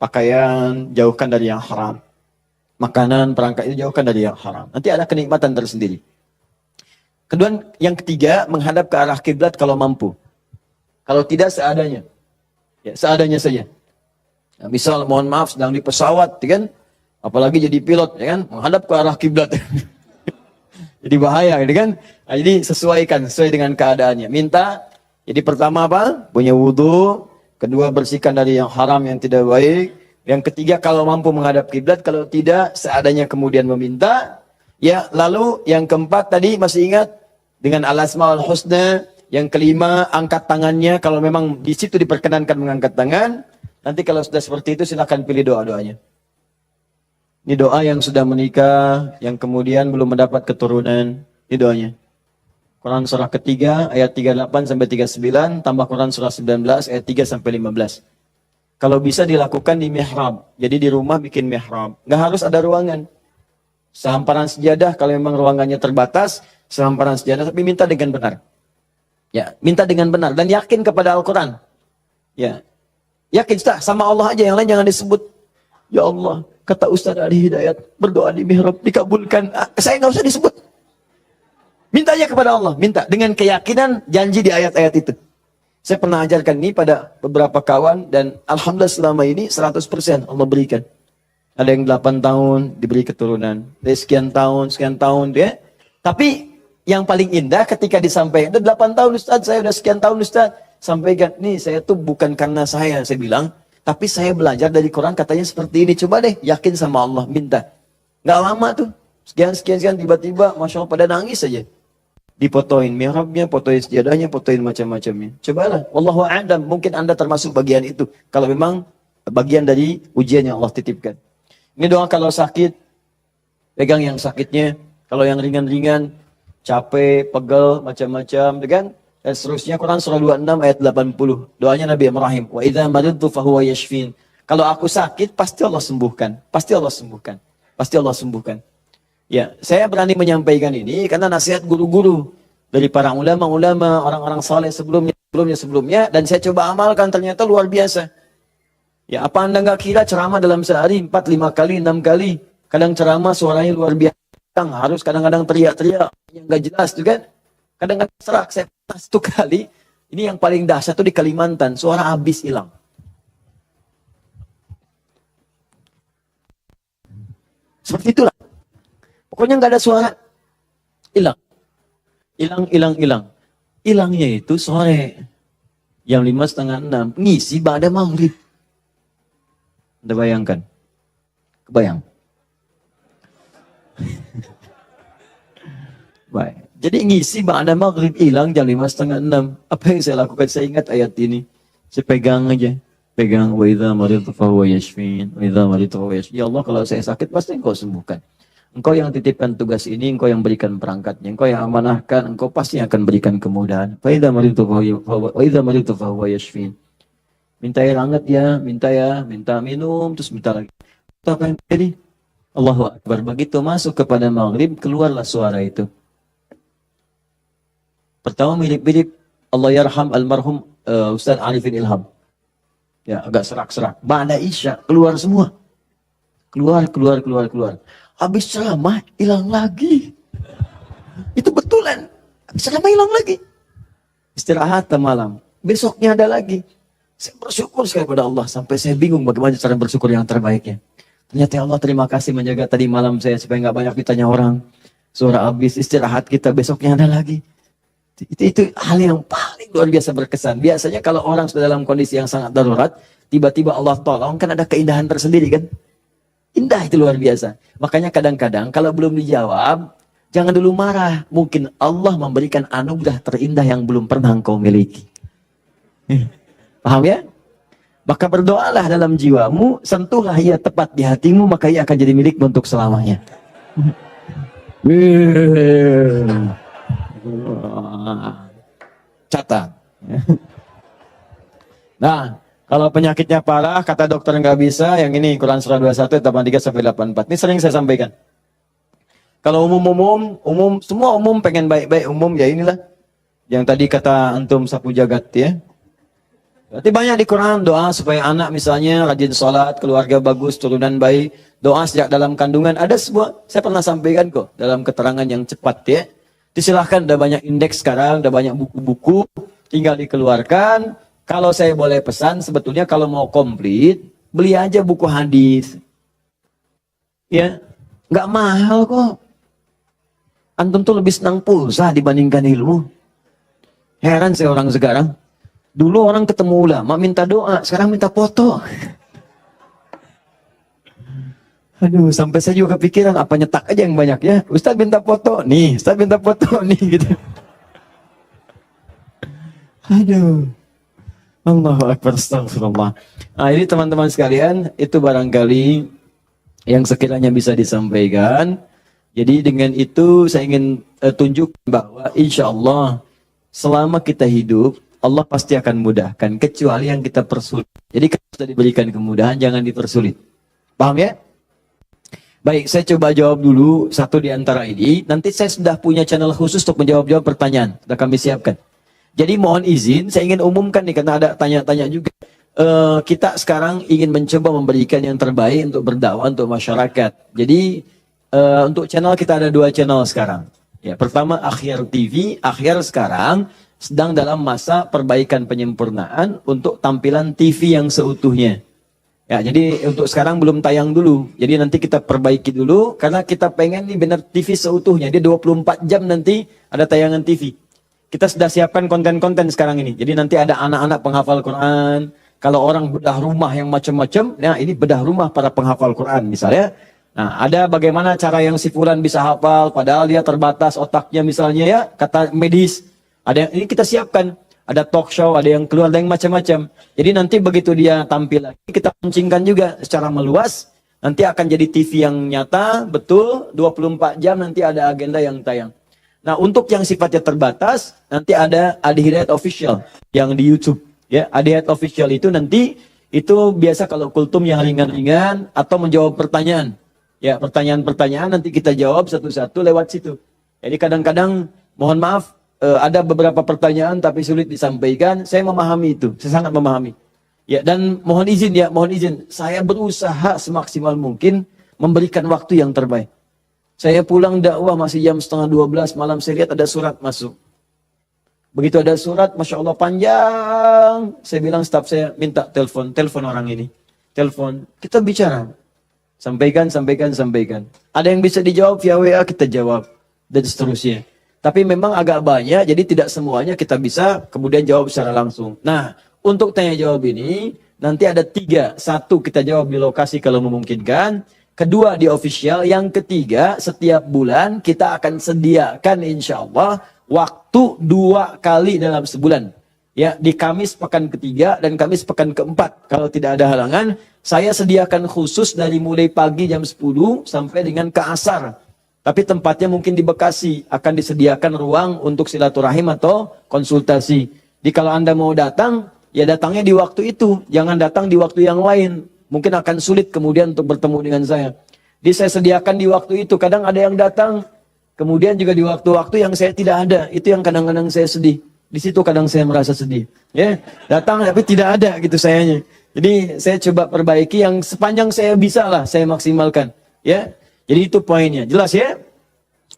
Pakaian, jauhkan dari yang haram. Makanan, perangkat itu jauhkan dari yang haram. Nanti ada kenikmatan tersendiri. Kedua, yang ketiga, menghadap ke arah kiblat kalau mampu. Kalau tidak, seadanya. Ya, seadanya saja. Nah, misal, mohon maaf, sedang di pesawat, kan? Apalagi jadi pilot, ya kan? Menghadap ke arah kiblat. Jadi bahaya, gitu kan? Nah, jadi sesuaikan, sesuai dengan keadaannya. Minta, jadi pertama apa? Punya wudhu. Kedua, bersihkan dari yang haram, yang tidak baik. Yang ketiga, kalau mampu menghadap kiblat. Kalau tidak, seadanya kemudian meminta. Ya, lalu yang keempat tadi, masih ingat? Dengan al-asmaul husna. Yang kelima, angkat tangannya. Kalau memang di situ diperkenankan mengangkat tangan. Nanti kalau sudah seperti itu, silakan pilih doa-doanya. Ini doa yang sudah menikah, yang kemudian belum mendapat keturunan. Ini doanya. Quran surah ketiga, ayat 38-39, tambah Quran surah 19, ayat 3-15. Kalau bisa dilakukan di mihrab. Jadi di rumah bikin mihrab. Nggak harus ada ruangan. Sehamparan sejadah, kalau memang ruangannya terbatas, sehamparan sejadah, tapi minta dengan benar. Ya, minta dengan benar. Dan yakin kepada Al-Quran. Ya, yakin, sama Allah aja, yang lain jangan disebut. Ya Allah, kata Ustaz Ali Hidayat, berdoa di mihrab, dikabulkan. Saya nggak usah disebut. Mintanya kepada Allah, minta dengan keyakinan janji di ayat-ayat itu. Saya pernah ajarkan ini pada beberapa kawan dan alhamdulillah selama ini 100% Allah berikan. Ada yang 8 tahun diberi keturunan, dari sekian tahun ya. Tapi yang paling indah ketika disampaikan, udah 8 tahun Ustaz, saya udah sekian tahun Ustaz. Sampaikan, nih saya tuh bukan karena saya bilang, tapi saya belajar dari Quran katanya seperti ini. Coba deh yakin sama Allah, minta. Nggak lama tuh, sekian tiba-tiba Masya Allah pada nangis saja. Dipotoin mihrabnya, fotoin sejadahnya, fotoin macam-macamnya. Cobalah, wallahu a'lam, mungkin Anda termasuk bagian itu. Kalau memang bagian dari ujian yang Allah titipkan. Ini doa kalau sakit, pegang yang sakitnya. Kalau yang ringan-ringan, capek, pegel, macam-macam, kan? Dan seterusnya Quran surah 26 ayat 80. Doanya Nabi Ibrahim, wa idza maridtu fahuwa yashfin. Kalau aku sakit, pasti Allah sembuhkan. Pasti Allah sembuhkan. Pasti Allah sembuhkan. Ya, saya berani menyampaikan ini karena nasihat guru-guru dari para ulama-ulama, orang-orang saleh sebelumnya, dan saya coba amalkan ternyata luar biasa. Ya, apa Anda nggak kira ceramah dalam sehari 4, 5 kali, 6 kali, kadang ceramah suaranya luar biasa, harus kadang-kadang teriak-teriak yang nggak jelas juga, kadang-kadang serak. Saya pernah 1 kali, ini yang paling dahsyat tuh di Kalimantan, suara habis hilang. Seperti itulah. Pokoknya nggak ada suara. Hilang. Hilang. Hilangnya itu sore. Jam 5, setengah 6. Ngisi ba'da maghrib. Anda bayangkan? Kebayang? Baik. Jadi ngisi ba'da maghrib hilang jam 5, setengah 6. Apa yang saya lakukan? Saya ingat ayat ini. Saya pegang aja. Pegang, wa idza maridtu fa huwa yashfin, wa idza maridtu fa huwa yashfin. Ya Allah, kalau saya sakit pasti Engkau sembuhkan. Engkau yang titipkan tugas ini, Engkau yang berikan perangkatnya, Engkau yang amanahkan, Engkau pasti akan berikan kemudahan. Fa idza maridtu fa huwa yashfin. Minta air hangat ya, minta minum, terus minta lagi. Apa yang terjadi? Allahu Akbar. Begitu masuk kepada maghrib, keluarlah suara itu. Pertama mirip-mirip Allah yarham almarhum Ustaz Arifin Ilham. Ya, agak serak-serak. Ba'da Isya, keluar semua. Keluar. Habis ceramah, hilang lagi. Itu betulan. Habis ceramah, hilang lagi. Istirahat malam. Besoknya ada lagi. Saya bersyukur sekali kepada Allah. Sampai saya bingung bagaimana cara bersyukur yang terbaiknya. Ternyata ya Allah, terima kasih menjaga tadi malam saya supaya nggak banyak ditanya orang. Suara habis, istirahat kita, besoknya ada lagi. Itu hal yang paling luar biasa berkesan. Biasanya kalau orang sudah dalam kondisi yang sangat darurat, tiba-tiba Allah tolong, kan ada keindahan tersendiri kan? Indah, itu luar biasa. Makanya kadang-kadang kalau belum dijawab, jangan dulu marah. Mungkin Allah memberikan anugerah terindah yang belum pernah engkau miliki. Paham ya? Maka berdoalah dalam jiwamu, sentuhlah ia tepat di hatimu, maka ia akan jadi milikmu untuk selamanya. Catat. Nah, kalau penyakitnya parah, kata dokter nggak bisa, yang ini Quran surah 21 ayat 83 sampai 84. Ini sering saya sampaikan. Kalau umum, semua umum pengen baik-baik umum, ya inilah. Yang tadi kata antum sapu jagat ya. Berarti banyak di Quran doa supaya anak misalnya rajin sholat, keluarga bagus, turunan baik, doa sejak dalam kandungan. Ada sebuah, saya pernah sampaikan kok, dalam keterangan yang cepat ya. Disilahkan, ada banyak indeks sekarang, ada banyak buku-buku, tinggal dikeluarkan. Kalau saya boleh pesan, sebetulnya kalau mau komplit, beli aja buku hadis. Ya, nggak mahal kok. Antum tuh lebih senang pulsa dibandingkan ilmu. Heran saya orang sekarang. Dulu orang ketemu ulama minta doa, sekarang minta foto. Aduh, sampai saya juga kepikiran apa nyetak aja yang banyak ya. Ustaz minta foto nih, Ustaz minta foto nih gitu. Aduh. Allahu Akbar, astagfirullah. Nah, ini teman-teman sekalian, itu barangkali yang sekiranya bisa disampaikan. Jadi dengan itu saya ingin tunjukkan bahwa insya Allah selama kita hidup, Allah pasti akan mudahkan, kecuali yang kita persulit. Jadi kalau sudah diberikan kemudahan, jangan dipersulit. Paham ya? Baik, saya coba jawab dulu satu di antara ini. Nanti saya sudah punya channel khusus untuk menjawab-jawab pertanyaan. Sudah kami siapkan. Jadi mohon izin, saya ingin umumkan nih, karena ada tanya-tanya juga. Kita sekarang ingin mencoba memberikan yang terbaik untuk berdakwah untuk masyarakat. Jadi untuk channel kita ada 2 channel sekarang. Ya, pertama Akhyar TV. Akhyar sekarang sedang dalam masa perbaikan penyempurnaan untuk tampilan TV yang seutuhnya. Ya, jadi untuk sekarang belum tayang dulu. Jadi nanti kita perbaiki dulu karena kita pengen nih benar TV seutuhnya. Dia 24 jam nanti ada tayangan TV. Kita sudah siapkan konten-konten sekarang ini. Jadi nanti ada anak-anak penghafal Quran. Kalau orang bedah rumah yang macam-macam, nah ini bedah rumah para penghafal Quran misalnya. Nah, ada bagaimana cara yang si fulan bisa hafal padahal dia terbatas otaknya misalnya ya, kata medis. Ada yang ini kita siapkan. Ada talk show, ada yang keluar, ada yang macam-macam. Jadi nanti begitu dia tampil lagi, kita launchingkan juga secara meluas. Nanti akan jadi TV yang nyata, betul, 24 jam nanti ada agenda yang tayang. Nah, untuk yang sifatnya terbatas, nanti ada Adi Hidayat Official yang di YouTube. Ya, Adi Hidayat Official itu nanti Itu biasa kalau kultum yang ringan-ringan atau menjawab pertanyaan. Ya, pertanyaan-pertanyaan nanti kita jawab satu-satu lewat situ. Jadi kadang-kadang mohon maaf ada beberapa pertanyaan tapi sulit disampaikan. Saya memahami itu, saya sangat memahami. Ya, dan mohon izin, saya berusaha semaksimal mungkin memberikan waktu yang terbaik. Saya pulang dakwah masih jam 11:30 malam, saya lihat ada surat masuk. Begitu ada surat, Masya Allah panjang. Saya bilang staf saya, minta telepon orang ini. Telepon, kita bicara. Sampaikan. Ada yang bisa dijawab via WA, kita jawab. Dan seterusnya. Tapi memang agak banyak, jadi tidak semuanya kita bisa kemudian jawab secara langsung. Nah, untuk tanya jawab ini, nanti ada 3. 1, kita jawab di lokasi kalau memungkinkan. 2, di official. Yang 3, setiap bulan kita akan sediakan insya Allah waktu 2 kali dalam sebulan. Ya, di Kamis pekan ke-3 dan Kamis pekan ke-4. Kalau tidak ada halangan, saya sediakan khusus dari mulai pagi jam 10 sampai dengan ke asar. Tapi tempatnya mungkin di Bekasi, akan disediakan ruang untuk silaturahim atau konsultasi. Jadi kalau Anda mau datang, ya datangnya di waktu itu, jangan datang di waktu yang lain. Mungkin akan sulit kemudian untuk bertemu dengan saya. Jadi saya sediakan di waktu itu, kadang ada yang datang, kemudian juga di waktu-waktu yang saya tidak ada, itu yang kadang-kadang saya sedih. Di situ kadang saya merasa sedih. Ya, datang tapi tidak ada gitu sayanya. Jadi saya coba perbaiki yang sepanjang saya bisa lah, saya maksimalkan. Ya, jadi itu poinnya. Jelas ya?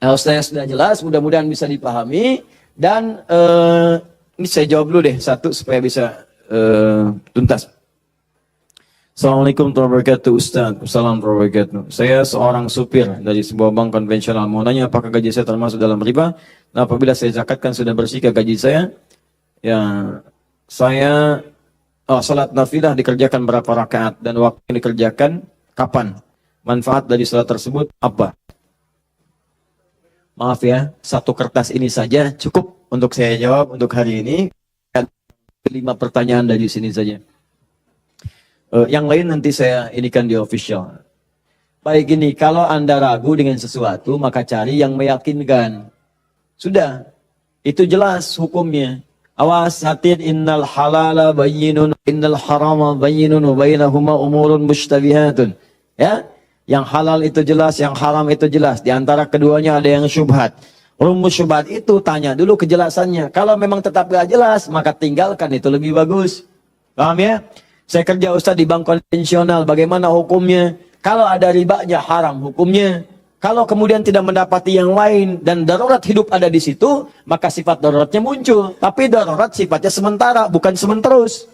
Saya sudah jelas, mudah-mudahan bisa dipahami. Dan ini saya jawab dulu deh satu supaya bisa tuntas. Assalamualaikum warahmatullahi wabarakatuh, Ustaz. Assalamualaikum warahmatullahi wabarakatuh. Saya seorang supir dari sebuah bank konvensional. Mau nanya apakah gaji saya termasuk dalam riba? Nah, apabila saya zakatkan sudah bersihkah gaji saya? Ya, saya salat nafilah dikerjakan berapa rakaat dan waktu yang dikerjakan kapan? Manfaat dari salat tersebut apa? Maaf ya, satu kertas ini saja cukup untuk saya jawab untuk hari ini. 5 pertanyaan dari sini saja. Yang lain nanti saya inikan di official. Baik ini, kalau Anda ragu dengan sesuatu, maka cari yang meyakinkan. Sudah, itu jelas hukumnya. Awas hatin innal halala bayyinun, innal harama bayyinun, bainahuma umurun mushtabihatun. Ya, yang halal itu jelas, yang haram itu jelas. Di antara keduanya ada yang syubhat. Rumus syubhat itu tanya dulu kejelasannya. Kalau memang tetap gak jelas, maka tinggalkan, itu lebih bagus. Paham ya? Saya kerja Ustaz di bank konvensional, bagaimana hukumnya? Kalau ada ribanya haram hukumnya. Kalau kemudian tidak mendapati yang lain dan darurat hidup ada di situ, maka sifat daruratnya muncul. Tapi darurat sifatnya sementara, bukan sementerus.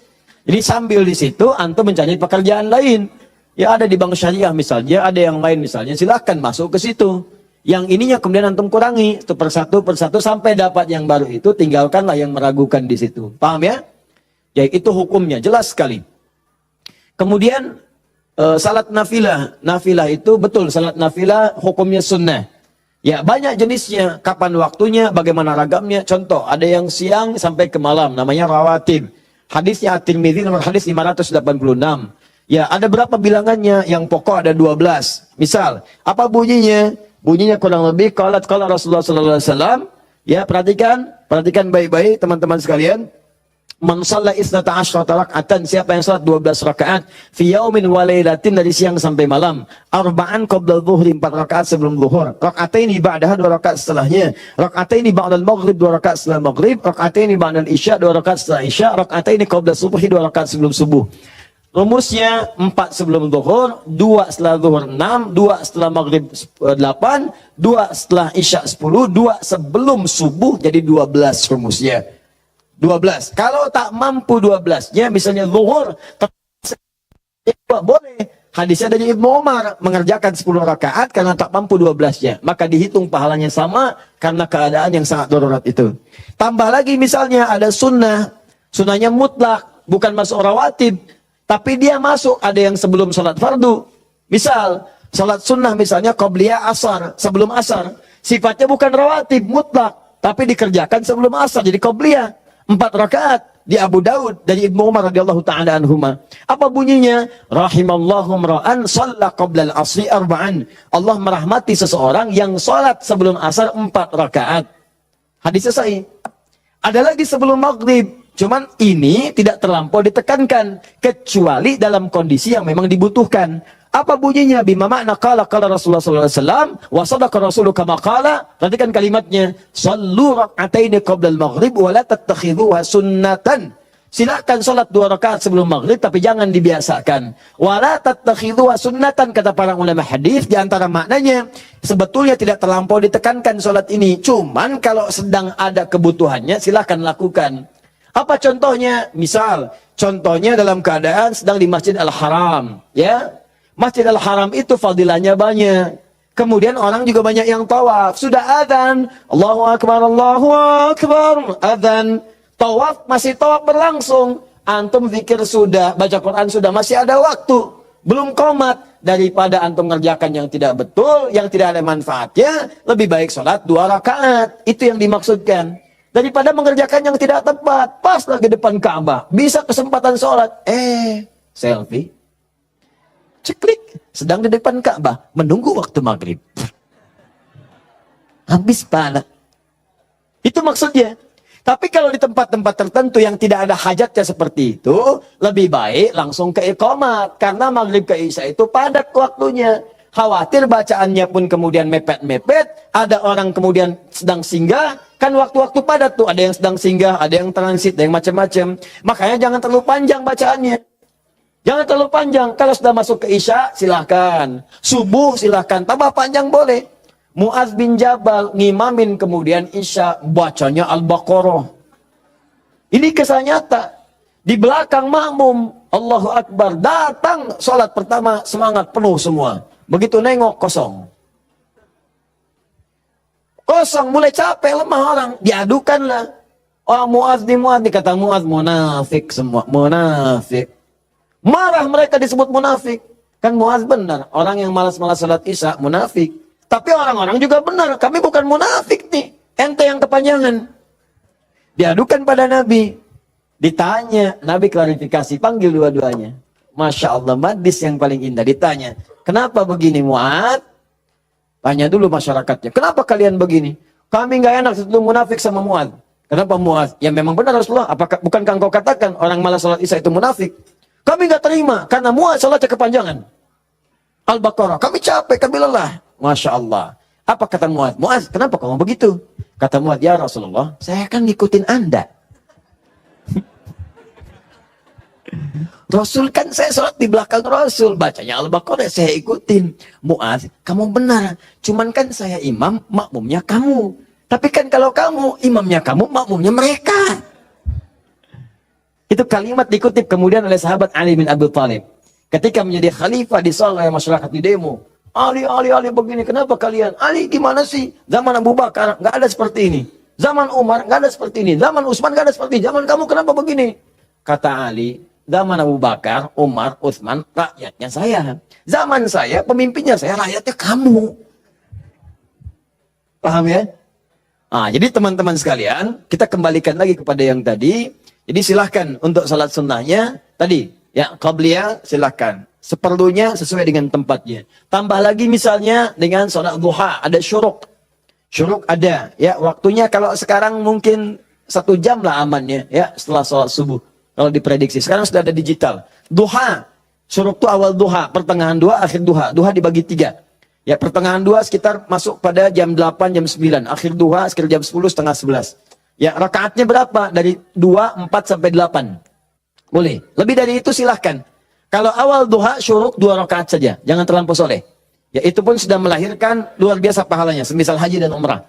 Jadi sambil di situ antum mencari pekerjaan lain. Ya ada di bank syariah misalnya, ada yang lain misalnya, silahkan masuk ke situ. Yang ininya kemudian antum kurangi itu persatu sampai dapat yang baru itu, tinggalkanlah yang meragukan di situ. Paham ya? Ya itu hukumnya jelas sekali. Kemudian salat nafilah. Nafilah itu betul, salat nafilah hukumnya sunnah. Ya banyak jenisnya, kapan waktunya, bagaimana ragamnya. Contoh, ada yang siang sampai ke malam, namanya rawatib. Hadisnya At-Tirmidzi nomor hadis 586. Ya ada berapa bilangannya, yang pokok ada 12. Misal, apa bunyinya? Bunyinya kurang lebih, qala Rasulullah SAW. Ya perhatikan baik-baik teman-teman sekalian. Man shalla isnata asyrata raka'atan, siapa yang salat 12 rakaat fi yaumin wa lailatin, dari siang sampai malam. Arba'an qabla dhuhri, 4 rakaat sebelum zuhur. Raka'ataini ba'daha, 2 rakaat setelahnya. Raka'ataini ba'dal maghrib, 2 rakaat setelah maghrib. Raka'ataini ba'dal isya, 2 rakaat setelah isya. Raka'ataini qabla subuhi, 2 rakaat sebelum subuh. Rumusnya 4 sebelum zuhur, 2 setelah zuhur 6, 2 setelah maghrib 8, 2 setelah isya 10, 2 sebelum subuh, jadi 12 rumusnya. 12. Kalau tak mampu 12-nya, misalnya zuhur, boleh. Hadisnya dari Ibnu Umar, mengerjakan 10 rakaat karena tak mampu 12-nya. Maka dihitung pahalanya sama karena keadaan yang sangat darurat itu. Tambah lagi misalnya ada sunnah. Sunnahnya mutlak, bukan masuk rawatib. Tapi dia masuk, ada yang sebelum salat fardu. Misal, salat sunnah misalnya qobliyah asar, sebelum asar. Sifatnya bukan rawatib, mutlak. Tapi dikerjakan sebelum asar, jadi qobliyah. 4 rakaat di Abu Daud dari Ibnu Umar radhiyallahu taala anhuma. Apa bunyinya? Rahimallahu imra'an shalla qabla al-'ashri arba'an. Allah merahmati seseorang yang salat sebelum asar 4 rakaat. Hadisnya sahih. Ada lagi sebelum maghrib, Cuman ini tidak terlampau ditekankan, kecuali dalam kondisi yang memang dibutuhkan. Apa bunyinya? Bima makna qala Rasulullah sallallahu alaihi wasallam wa sadaqa Rasulullah kama qala. Perhatikan kalimatnya, sallu rak'ataini qabla al-maghrib wa la tattakhidhuha sunnatan. Silakan salat 2 rakaat sebelum maghrib, tapi jangan dibiasakan. Wala tattakhidhuha sunnatan, kata para ulama hadis, di antara maknanya sebetulnya tidak terlampau ditekankan salat ini. Cuman kalau sedang ada kebutuhannya silakan lakukan. Apa contohnya? Misal, contohnya dalam keadaan sedang di Masjid Al-Haram, ya. Masjid Al-Haram itu fadilahnya banyak. Kemudian orang juga banyak yang tawaf. Sudah adzan, Allahu Akbar, Allahu Akbar, adzan. Tawaf, masih tawaf berlangsung. Antum zikir sudah, baca Quran sudah, masih ada waktu. Belum qomat. Daripada antum ngerjakan yang tidak betul, yang tidak ada manfaatnya, lebih baik sholat 2 rakaat. Itu yang dimaksudkan. Daripada mengerjakan yang tidak tepat. Pas lagi depan Ka'bah, bisa kesempatan sholat. Selfie. Ceklik. Sedang di depan Ka'bah, menunggu waktu maghrib. Habis pahala. Itu maksudnya. Tapi kalau di tempat-tempat tertentu yang tidak ada hajatnya seperti itu, lebih baik langsung ke iqamat. Karena maghrib ke isya itu padat waktunya. Khawatir bacaannya pun kemudian mepet-mepet, ada orang kemudian sedang singgah, kan waktu-waktu padat tuh, ada yang sedang singgah, ada yang transit, ada yang macam-macam. Makanya jangan terlalu panjang bacaannya. Jangan terlalu panjang. Kalau sudah masuk ke isya, silahkan. Subuh silahkan, tambah panjang boleh. Mu'adz bin Jabal ngimamin kemudian isya, bacanya Al-Baqarah. Ini kisah nyata. Di belakang makmum, Allahu Akbar, datang sholat pertama, semangat penuh semua. Begitu nengok, kosong. Kosong, mulai capek, lemah orang. Diadukanlah. Oh, Mu'adz dikata Mu'adz, munafik semua, munafik. Marah mereka disebut munafik. Kan Mu'adz benar, orang yang malas-malas sholat isya, munafik. Tapi orang-orang juga benar, kami bukan munafik nih. Ente yang kepanjangan. Diadukan pada Nabi. Ditanya, Nabi klarifikasi, panggil dua-duanya. Masya Allah, hadis yang paling indah. Ditanya, kenapa begini Mu'adz? Tanya dulu masyarakatnya, kenapa kalian begini? Kami nggak enak setelah munafik sama Mu'adz. Kenapa Mu'adz? Ya memang benar Rasulullah, apakah bukankah engkau katakan orang malas salat isya itu munafik? Kami nggak terima, karena Mu'adz salatnya kepanjangan. Al-Baqarah, kami capek, kami lelah. Masya Allah. Apa kata Mu'adz? Mu'adz, kenapa kamu begitu? Kata Mu'adz, ya Rasulullah, saya kan ngikutin Anda. Rasul kan saya sholat di belakang Rasul. Bacanya Al-Baqarah, saya ikutin. Mu'adz, kamu benar. Cuman kan saya imam, makmumnya kamu. Tapi kan kalau kamu, imamnya kamu, makmumnya mereka. Itu kalimat dikutip kemudian oleh sahabat Ali bin Abi Thalib. Ketika menjadi khalifah di oleh masyarakat di demo. Ali begini, kenapa kalian? Ali gimana sih? Zaman Abu Bakar nggak ada seperti ini. Zaman Umar nggak ada seperti ini. Zaman Utsman nggak ada seperti ini. Zaman kamu kenapa begini? Kata Ali, zaman Abu Bakar, Umar, Utsman, rakyatnya saya. Zaman saya, pemimpinnya saya, rakyatnya kamu. Paham ya? Jadi teman-teman sekalian, kita kembalikan lagi kepada yang tadi. Jadi silahkan untuk salat sunnahnya tadi, ya qabliyah silahkan. Seperlunya sesuai dengan tempatnya. Tambah lagi misalnya dengan sholat duha, ada syuruk. Syuruk ada, ya waktunya kalau sekarang mungkin 1 jam lah amannya, ya setelah sholat subuh. Kalau diprediksi, sekarang sudah ada digital. Duha, syuruk itu awal duha, pertengahan duha, akhir duha. Duha dibagi 3. Ya pertengahan duha sekitar masuk pada jam 8, jam 9. Akhir duha sekitar jam 10, setengah 11. Ya rakaatnya berapa? Dari 2, 4 sampai 8. Boleh. Lebih dari itu silahkan. Kalau awal duha syuruk 2 rakaat saja, jangan terlampau soleh. Ya itu pun sudah melahirkan luar biasa pahalanya, semisal haji dan umrah.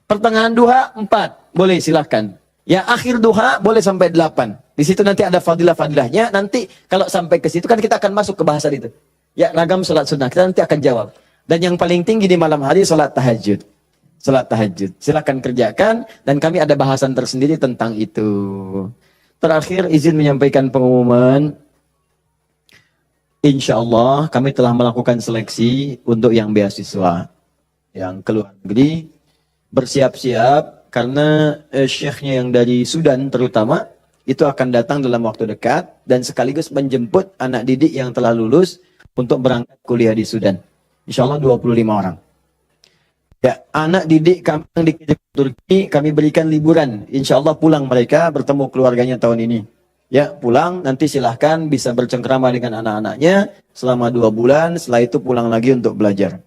Pertengahan duha 4, boleh silahkan. Ya akhir duha boleh sampai 8. Di situ nanti ada fadilah-fadilahnya. Nanti kalau sampai ke situ kan kita akan masuk ke bahasan itu. Ya ragam sholat sunnah, kita nanti akan jawab. Dan yang paling tinggi di malam hari sholat tahajud. Sholat tahajud, silahkan kerjakan. Dan kami ada bahasan tersendiri tentang itu. Terakhir izin menyampaikan pengumuman. Insya Allah kami telah melakukan seleksi untuk yang beasiswa yang ke luar negeri. Bersiap-siap karena syekhnya yang dari Sudan terutama itu akan datang dalam waktu dekat dan sekaligus menjemput anak didik yang telah lulus untuk berangkat kuliah di Sudan. Insya Allah 25 orang. Ya, anak didik kami yang di Turki, kami berikan liburan. Insya Allah pulang mereka bertemu keluarganya tahun ini. Ya, pulang nanti silahkan bisa bercengkrama dengan anak-anaknya selama 2 bulan. Setelah itu pulang lagi untuk belajar.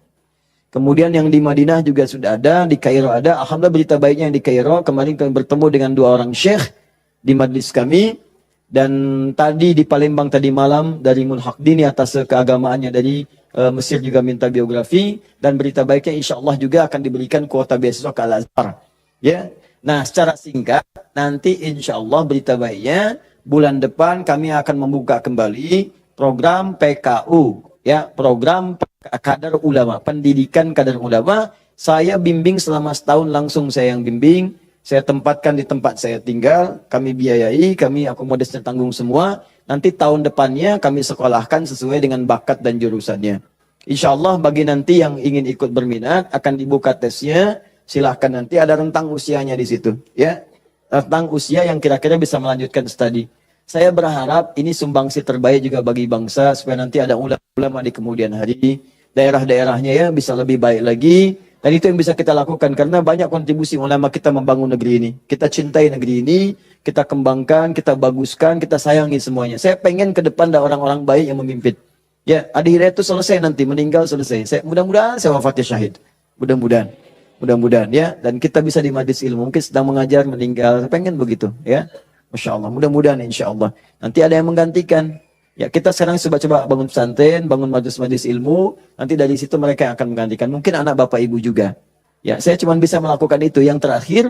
Kemudian yang di Madinah juga sudah ada, di Kairo ada. Alhamdulillah berita baiknya yang di Kairo. Kemarin kami bertemu dengan 2 orang syekh di majlis kami. Dan tadi di Palembang tadi malam dari Munhaqdini atas keagamaannya dari Mesir juga minta biografi. Dan berita baiknya insya Allah juga akan diberikan kuota beasiswa ke Al-Azhar. Ya. Nah secara singkat nanti insya Allah berita baiknya bulan depan kami akan membuka kembali program PKU. Ya, program kadar ulama, pendidikan kadar ulama. Saya bimbing selama setahun langsung saya yang bimbing. Saya tempatkan di tempat saya tinggal, kami biayai, kami akomodasi tanggung semua. Nanti tahun depannya kami sekolahkan sesuai dengan bakat dan jurusannya. Insya Allah bagi nanti yang ingin ikut berminat akan dibuka tesnya. Silahkan nanti ada rentang usianya di situ, ya. Rentang usia yang kira-kira bisa melanjutkan studi. Saya berharap ini sumbangsi terbaik juga bagi bangsa supaya nanti ada ulama di kemudian hari. Daerah-daerahnya ya bisa lebih baik lagi. Dan itu yang bisa kita lakukan karena banyak kontribusi ulama kita membangun negeri ini. Kita cintai negeri ini, kita kembangkan, kita baguskan, kita sayangi semuanya. Saya pengen ke depan ada orang-orang baik yang memimpin. Ya, Adi Hidayat itu selesai nanti, meninggal selesai. Mudah-mudahan saya wafatnya syahid. Mudah-mudahan. Mudah-mudahan ya. Dan kita bisa di majlis ilmu. Mungkin sedang mengajar, meninggal. Saya pengen begitu ya. Masya Allah. Mudah-mudahan insya Allah. Nanti ada yang menggantikan. Ya, kita sekarang coba bangun pesantren, bangun majlis-majlis ilmu, nanti dari situ mereka yang akan menggantikan. Mungkin anak bapak ibu juga. Ya, saya cuma bisa melakukan itu. Yang terakhir,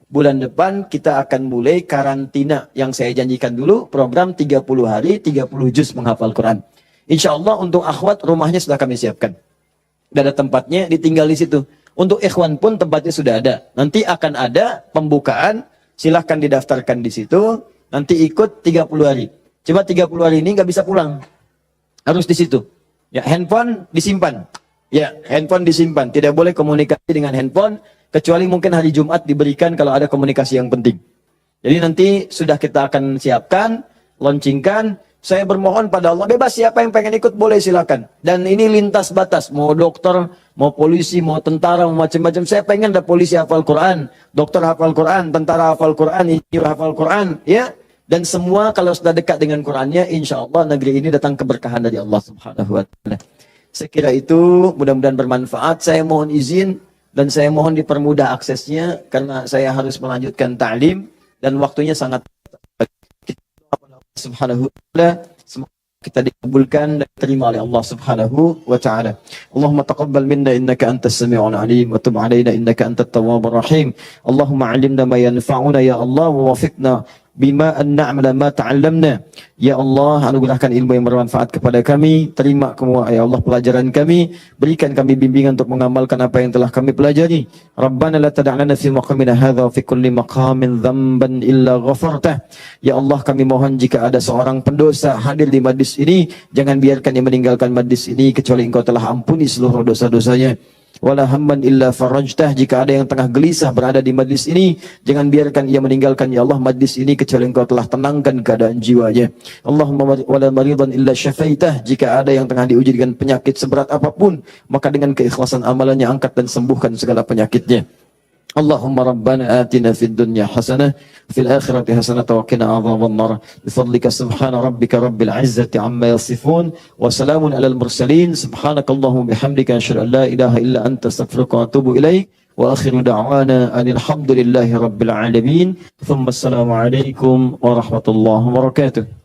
bulan depan kita akan mulai karantina yang saya janjikan dulu, program 30 hari, 30 juz menghafal Quran. Insya Allah untuk akhwat rumahnya sudah kami siapkan. Sudah ada tempatnya, ditinggal di situ. Untuk ikhwan pun tempatnya sudah ada. Nanti akan ada pembukaan, silahkan didaftarkan di situ, nanti ikut 30 hari. Coba 30 hari ini nggak bisa pulang. Harus di situ. Ya, handphone disimpan. Ya, handphone disimpan. Tidak boleh komunikasi dengan handphone, kecuali mungkin hari Jumat diberikan kalau ada komunikasi yang penting. Jadi nanti sudah kita akan siapkan, launchingkan. Saya bermohon pada Allah, bebas siapa yang pengen ikut boleh silakan. Dan ini lintas batas, mau dokter, mau polisi, mau tentara, mau macam-macam. Saya pengen ada polisi hafal Quran, dokter hafal Quran, tentara hafal Quran, insinyur hafal Quran, ya. Dan semua kalau sudah dekat dengan Qurannya, insya Allah negeri ini datang keberkahan dari Allah Subhanahu Wa Taala. Saya kira itu mudah-mudahan bermanfaat. Saya mohon izin dan saya mohon dipermudah aksesnya karena saya harus melanjutkan ta'lim dan waktunya sangat Subhanahu Wa Taala. Semoga kita dikabulkan dan diterima oleh Allah Subhanahu Wa Taala. Allahumma taqabbal minna innaka antas sami'ul alim wa tub 'alaina innaka antat tawwabur rahim. Allahumma 'allimna ma yanfa'una ya Allah wa wafiqna bima an na'mala ma ta'allamna. Ya Allah, anugerahkan ilmu yang bermanfaat kepada kami. Terima ya Allah pelajaran kami. Berikan kami bimbingan untuk mengamalkan apa yang telah kami pelajari. Rabbana la tad'alana fi maqamina hadha wa fi kulli maqamin dhanban illa ghafartah. Ya Allah, kami mohon jika ada seorang pendosa hadir di majlis ini, jangan biarkan dia meninggalkan majlis ini kecuali Engkau telah ampuni seluruh dosa-dosanya. Wala hamman illa farajtah. Jika ada yang tengah gelisah berada di majlis ini, jangan biarkan ia meninggalkan ya Allah majlis ini kecuali Engkau telah tenangkan keadaan jiwanya. Allahumma wala maridan illa syafaitah. Jika ada yang tengah diuji dengan penyakit seberat apapun, maka dengan keikhlasan amalannya angkat dan sembuhkan segala penyakitnya. Allahumma rabbana atina fid dunya hasanah fil akhirati hasanah wa qina adzaban nar bifadlika subhana rabbika rabbil izzati amma yasifun wa salamun alal mursalin subhanakallahumma bihamdika asyhadu an la ilaha illa anta astaghfiruka wa atubu ilaik wa akhiru da'wana alhamdulillahi rabbil alamin thumma assalamu alaikum warahmatullahi wabarakatuh.